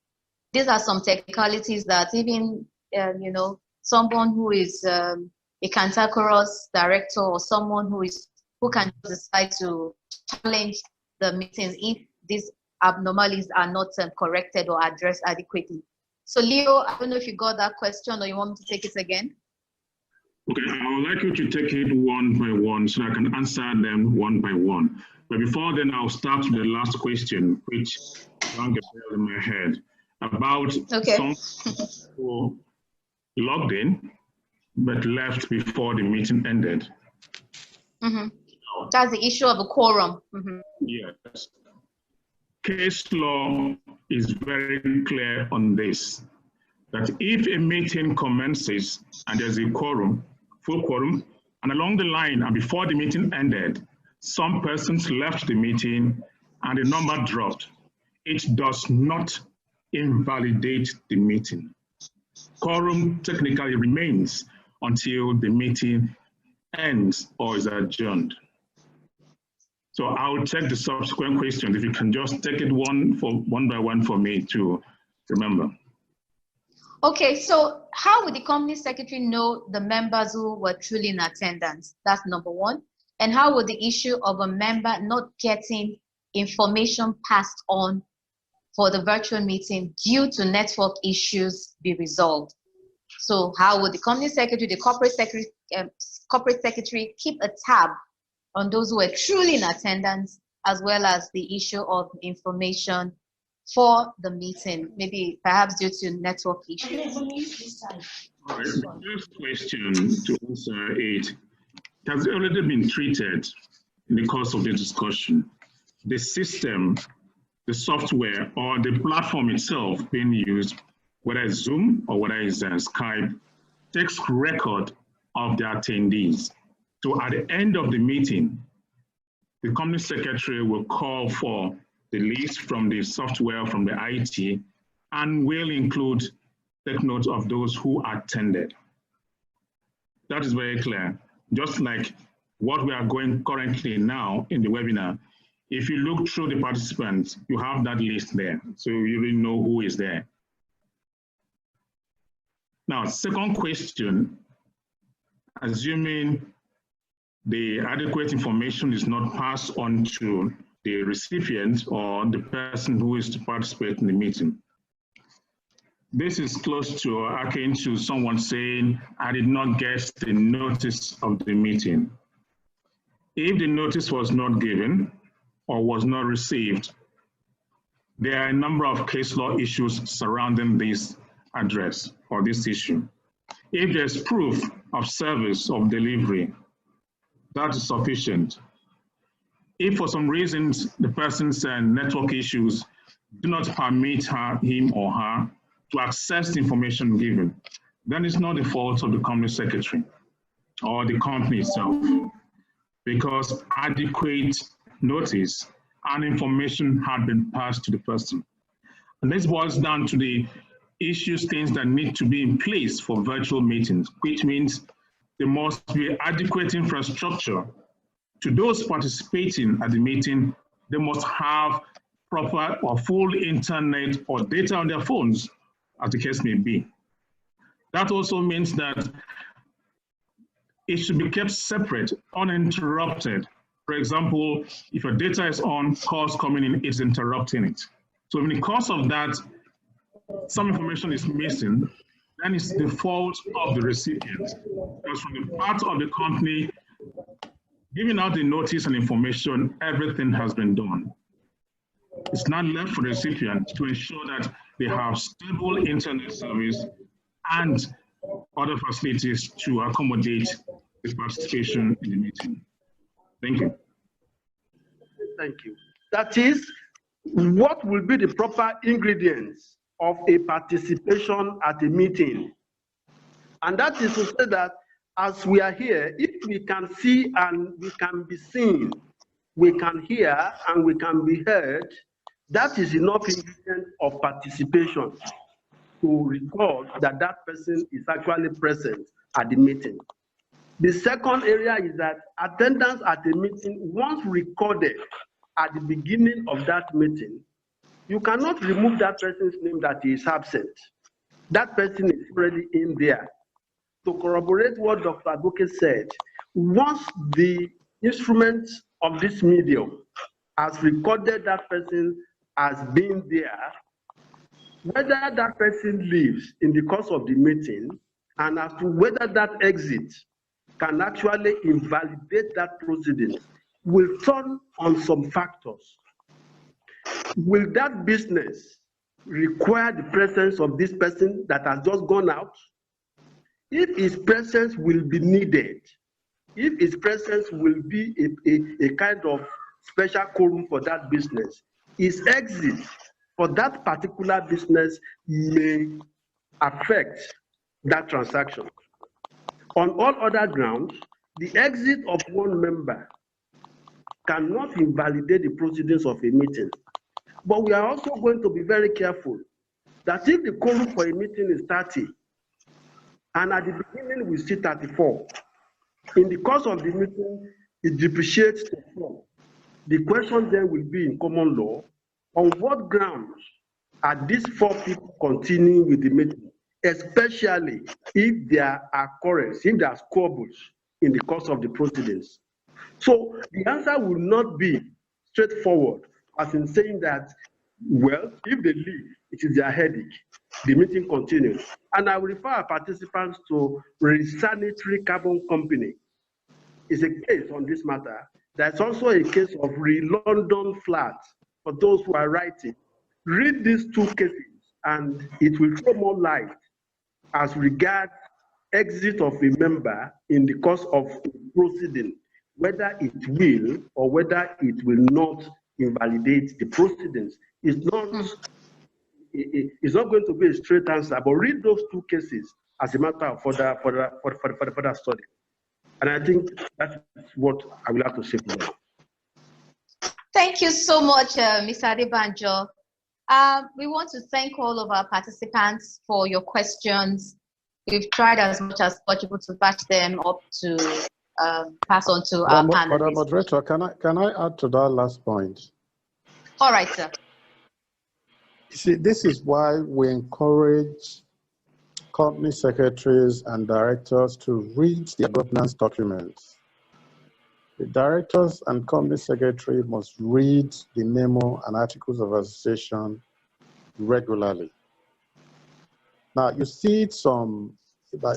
These are some technicalities that even, someone who is a cantankerous director or someone who can decide to challenge the meetings if these abnormalities are not corrected or addressed adequately. So Leo, I don't know if you got that question or you want me to take it again? Okay, I would like you to take it one by one so I can answer them one by one. But before then, I'll start with the last question, which rang a bell in my head, about some who logged in but left before the meeting ended. Mm-hmm. That's the issue of a quorum. Mm-hmm. Yes. Case law is very clear on this, that if a meeting commences and there's a quorum, full quorum, and along the line and before the meeting ended, some persons left the meeting and the number dropped, it does not invalidate the meeting. Quorum technically remains until the meeting ends or is adjourned. So I'll check the subsequent questions. If you can just take it one by one for me to remember. Okay, so how would the company secretary know the members who were truly in attendance? That's number one. And how would the issue of a member not getting information passed on for the virtual meeting due to network issues be resolved? So how would the company secretary, the corporate secretary keep a tab on those who were truly in attendance, as well as the issue of information for the meeting, maybe perhaps due to network issues? All right. The first question to answer it has already been treated in the course of the discussion. The system, the software, or the platform itself being used, whether it's Zoom or whether it's Skype, takes record of the attendees. So at the end of the meeting, the company secretary will call for the list from the software, from the IT, and will include, take note of those who attended. That is very clear. Just like what we are going currently now in the webinar, if you look through the participants, you have that list there. So you really know who is there. Now, second question, assuming the adequate information is not passed on to the recipient or the person who is to participate in the meeting. This is close to akin to someone saying, I did not get the notice of the meeting. If the notice was not given or was not received, there are a number of case law issues surrounding this address or this issue. If there's proof of service of delivery, that is sufficient. If for some reasons the person's network issues do not permit him or her to access the information given, then it's not the fault of the company secretary or the company itself, because adequate notice and information had been passed to the person. And this boils down to the things that need to be in place for virtual meetings, which means there must be adequate infrastructure. To those participating at the meeting, they must have proper or full internet or data on their phones, as the case may be. That also means that it should be kept separate, uninterrupted. For example, if your data is on, calls coming in, it's interrupting it. So in the course of that, some information is missing, then it's the fault of the recipient. Because from the part of the company giving out the notice and information, everything has been done. It's not left for the recipient to ensure that they have stable internet service and other facilities to accommodate the participation in the meeting. Thank you. Thank you. That is, what will be the proper ingredients of a participation at a meeting? And that is to say that as we are here, if we can see and we can be seen, we can hear and we can be heard, that is enough ingredient of participation to record that that person is actually present at the meeting. The second area is that attendance at a meeting, once recorded at the beginning of that meeting, you cannot remove that person's name that is absent. That person is already in there. To corroborate what Dr. Agokei said, once the instrument of this medium has recorded that person as being there, whether that person leaves in the course of the meeting and as to whether that exit can actually invalidate that proceeding will turn on some factors. Will that business require the presence of this person that has just gone out? If his presence will be needed, if his presence will be a kind of special quorum for that business, his exit for that particular business may affect that transaction. On all other grounds, the exit of one member cannot invalidate the proceedings of a meeting. But we are also going to be very careful that if the quorum for a meeting is 30, and at the beginning we see 34, in the course of the meeting, it depreciates to 4. The question then will be in common law, on what grounds are these 4 people continuing with the meeting, especially if there are quarrels, if there are squabbles in the course of the proceedings. So the answer will not be straightforward, as in saying that, well, if they leave, it is their headache. The meeting continues. And I will refer our participants to Sanitary Carbon Company. It's a case on this matter. There's also a case of London Flat. For those who are writing, read these 2 cases and it will throw more light as regards exit of a member in the course of proceeding, whether it will or whether it will not invalidate the proceedings. It's not going to be a straight answer, but read those 2 cases as a matter of further study. And I think that's what I will have to say for now. Thank you so much, Mr. Adebanjo. We want to thank all of our participants for your questions. We've tried as much as possible to batch them up to pass on to our panelists. Moderator, can I add to that last point? All right, sir. See, this is why we encourage company secretaries and directors to read their governance documents. The directors and company secretary must read the memo and articles of association regularly. Now, you see some,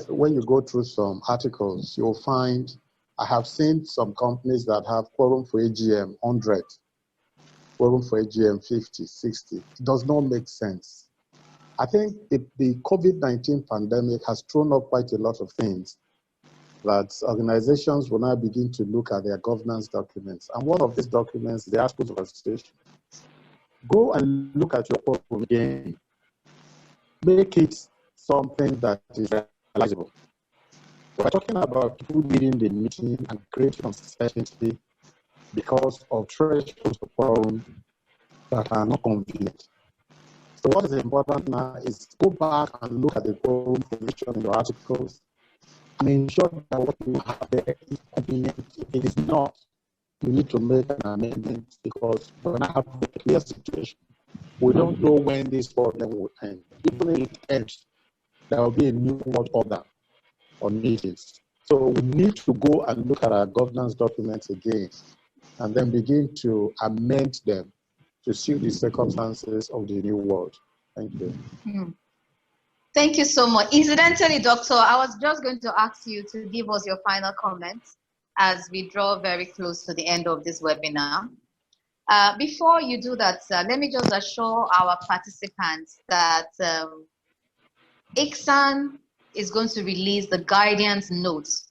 when you go through some articles, you'll find, I have seen some companies that have quorum for AGM 100, quorum for AGM 50, 60. It does not make sense. I think the COVID-19 pandemic has thrown up quite a lot of things that organizations will now begin to look at their governance documents. And one of these documents is the articles of association. Go and look at your quorum again. Make it something that is realizable. We're talking about people leading the meeting and creating uncertainty because of thresholds of quorum that are not convenient. So what is important now is go back and look at the quorum position in your articles and ensure that what you have there is convenient. If it is not, you need to make an amendment because we're not having a clear situation. We don't know when this problem will end. Even if it ends, there will be a new world order on meetings. So we need to go and look at our governance documents again and then begin to amend them to suit the circumstances of the new world. Thank you. Thank you so much. Incidentally, Doctor, I was just going to ask you to give us your final comments as we draw very close to the end of this webinar. Before you do that, let me just assure our participants that ICSAN is going to release the guidance notes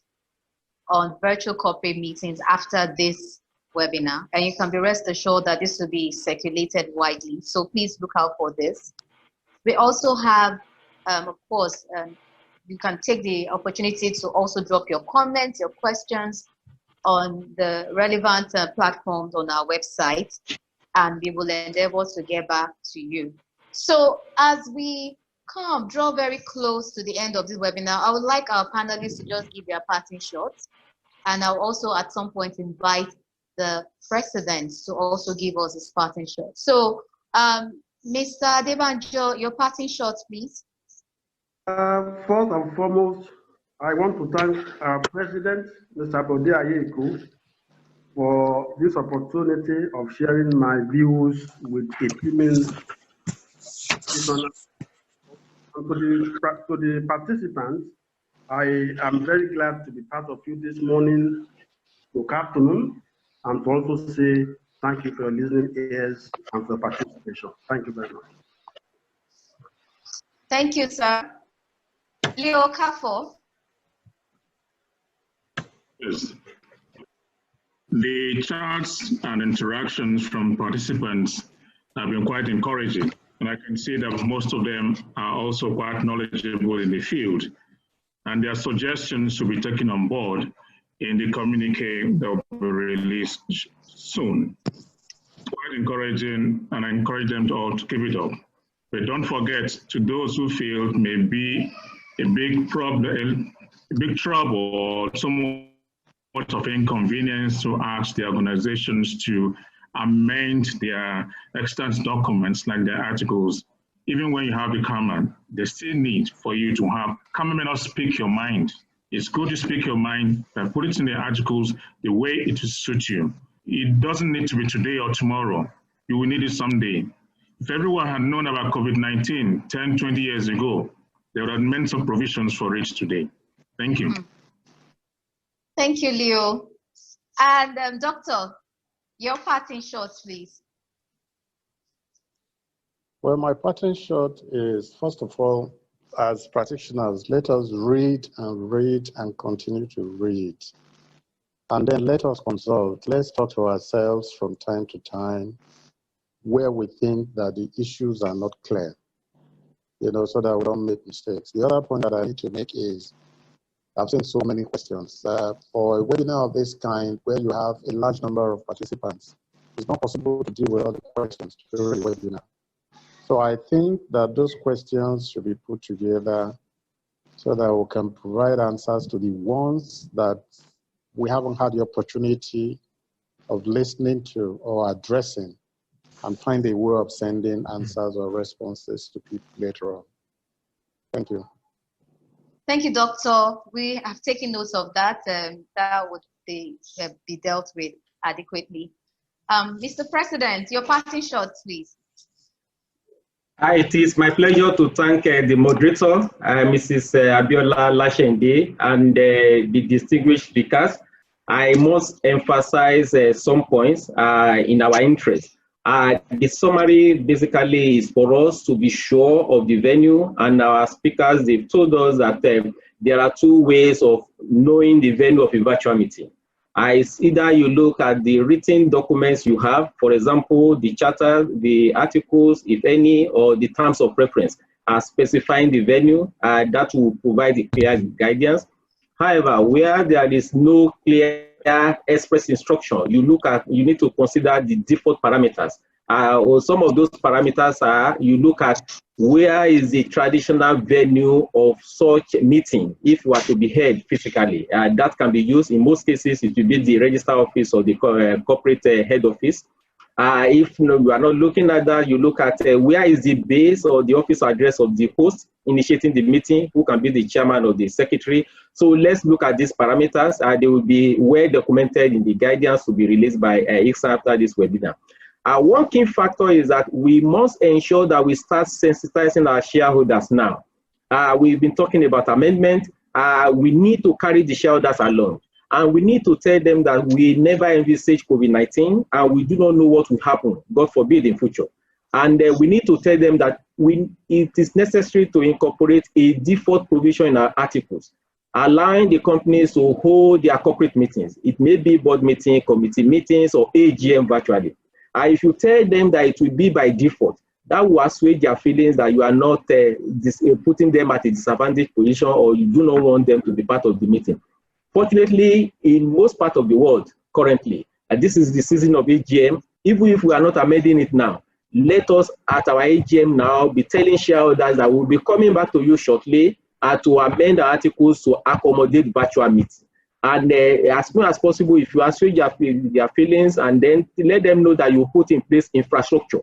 on virtual corporate meetings after this webinar, and you can be rest assured that this will be circulated widely. So please look out for this. We also have, of course, you can take the opportunity to also drop your comments, your questions on the relevant platforms on our website, and we will endeavor to get back to you. So as we draw very close to the end of this webinar, I would like our panelists to just give their parting shots, and I'll also at some point invite the president to also give us his parting shot. So Mr. Adebanjo, your parting shots, please. First and foremost, I want to thank our president, Mr. Bode Ayeku, for this opportunity of sharing my views with a female. And to the participants, I am very glad to be part of you this morning, good afternoon, and to also say thank you for your listening ears and for participation. Thank you very much. Thank you, sir. Leo Okafor. Yes. The chats and interactions from participants have been quite encouraging, and I can see that most of them are also quite knowledgeable in the field, and their suggestions should be taken on board in the communique that will be released soon. Quite encouraging, and I encourage them all to keep it up. But don't forget, to those who feel it may be a big problem, a big trouble, or somewhat of inconvenience to ask the organizations to amend their extant documents like their articles. Even when you have the command, they still need for you to have, command may not speak your mind. It's good to speak your mind, but put it in the articles the way it will suit you. It doesn't need to be today or tomorrow. You will need it someday. If everyone had known about COVID-19 10, 20 years ago, they would have made some provisions for it today. Thank you. Thank you, Leo. And Doctor, your parting shots, please. Well, my parting shot is, first of all, as practitioners, let us read and continue to read. And then let us consult. Let's talk to ourselves from time to time where we think that the issues are not clear, so that we don't make mistakes. The other point that I need to make is, I've seen so many questions. For a webinar of this kind, where you have a large number of participants, it's not possible to deal with all the questions during the webinar. So I think that those questions should be put together so that we can provide answers to the ones that we haven't had the opportunity of listening to or addressing, and find a way of sending answers or responses to people later on. Thank you. Thank you, Doctor. We have taken notes of that. That would be dealt with adequately. Mr. President, your parting shots, please. It is my pleasure to thank the moderator, Mrs. Abiola, Laseinde, and the distinguished speakers. I must emphasize some points in our interest. The summary basically is for us to be sure of the venue, and our speakers, they've told us that there are two ways of knowing the venue of a virtual meeting. It's either you look at the written documents you have, for example, the charter, the articles, if any, or the terms of reference specifying the venue, that will provide the clear guidance. However, where there is no clear express instruction, you need to consider the default parameters. Or some of those parameters are, you look at where is the traditional venue of such meeting if it were to be held physically. That can be used. In most cases, it will be the register office or the corporate head office. If you are not looking at that, you look at where is the base or the office address of the host initiating the meeting, who can be the chairman or the secretary. So let's look at these parameters. They will be well documented in the guidance to be released by ICSAN after this webinar. One key factor is that we must ensure that we start sensitizing our shareholders now. We've been talking about amendment. We need to carry the shareholders along. And we need to tell them that we never envisage COVID-19 and we do not know what will happen, God forbid, in future. And we need to tell them that it is necessary to incorporate a default provision in our articles, allowing the companies to hold their corporate meetings. It may be board meeting, committee meetings, or AGM virtually. If you tell them that it will be by default, that will assuage their feelings that you are not putting them at a disadvantaged position, or you do not want them to be part of the meeting. Fortunately, in most parts of the world currently, this is the season of AGM, even if we are not amending it now, let us at our AGM now be telling shareholders that we'll be coming back to you shortly to amend the articles to accommodate virtual meetings. And as soon as possible, if you assuage their feelings, and then let them know that you put in place infrastructure,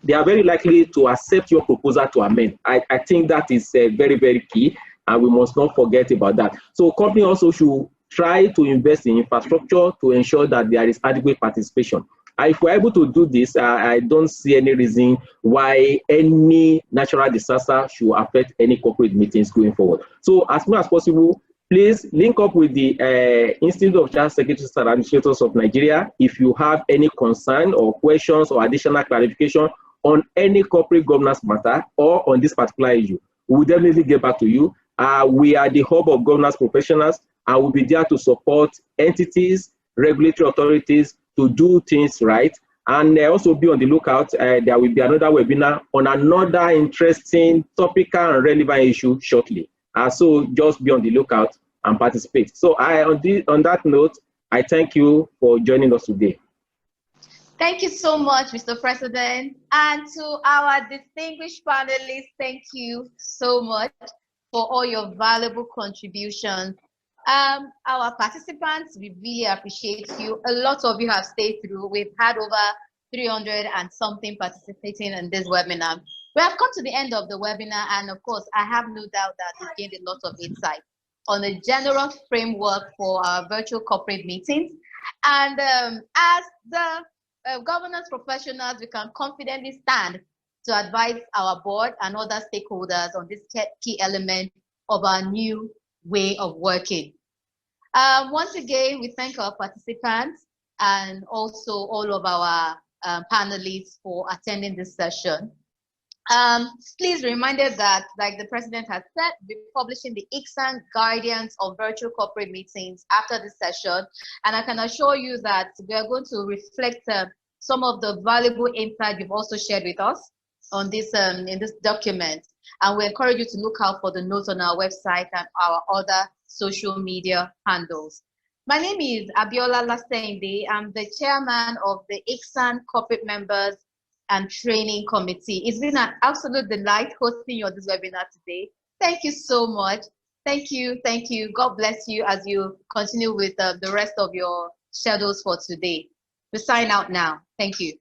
they are very likely to accept your proposal to amend. I think that is very, very key, and we must not forget about that. So company also should try to invest in infrastructure to ensure that there is adequate participation. If we're able to do this, I don't see any reason why any natural disaster should affect any corporate meetings going forward. So as soon as possible, please link up with the Institute of Chartered Secretaries and Administrators of Nigeria if you have any concern or questions or additional clarification on any corporate governance matter or on this particular issue. We will definitely get back to you. We are the hub of governance professionals, and we'll be there to support entities, regulatory authorities to do things right. And also be on the lookout. There will be another webinar on another interesting topical and relevant issue shortly. So just be on the lookout and participate. So on that note, I thank you for joining us today. Thank you so much, Mr. President. And to our distinguished panelists, thank you so much for all your valuable contributions. Our participants, we really appreciate you. A lot of you have stayed through. We've had over 300 and something participating in this webinar. We have come to the end of the webinar, and of course, I have no doubt that we gained a lot of insight on a general framework for our virtual corporate meetings. And as the governance professionals, we can confidently stand to advise our board and other stakeholders on this key element of our new way of working. Once again, we thank our participants and also all of our panelists for attending this session. Please be reminded that, like the president has said, we're publishing the ICSAN guidance of virtual corporate meetings after this session, and I can assure you that we are going to reflect some of the valuable insight you've also shared with us on this in this document, and we encourage you to look out for the notes on our website and our other social media handles. My name is Abiola Laseinde. I'm the chairman of the ICSAN Corporate Members and Training Committee. It's been an absolute delight hosting you on this webinar today. Thank you so much. Thank you. Thank you. God bless you as you continue with the rest of your schedules for today. We sign out now. Thank you.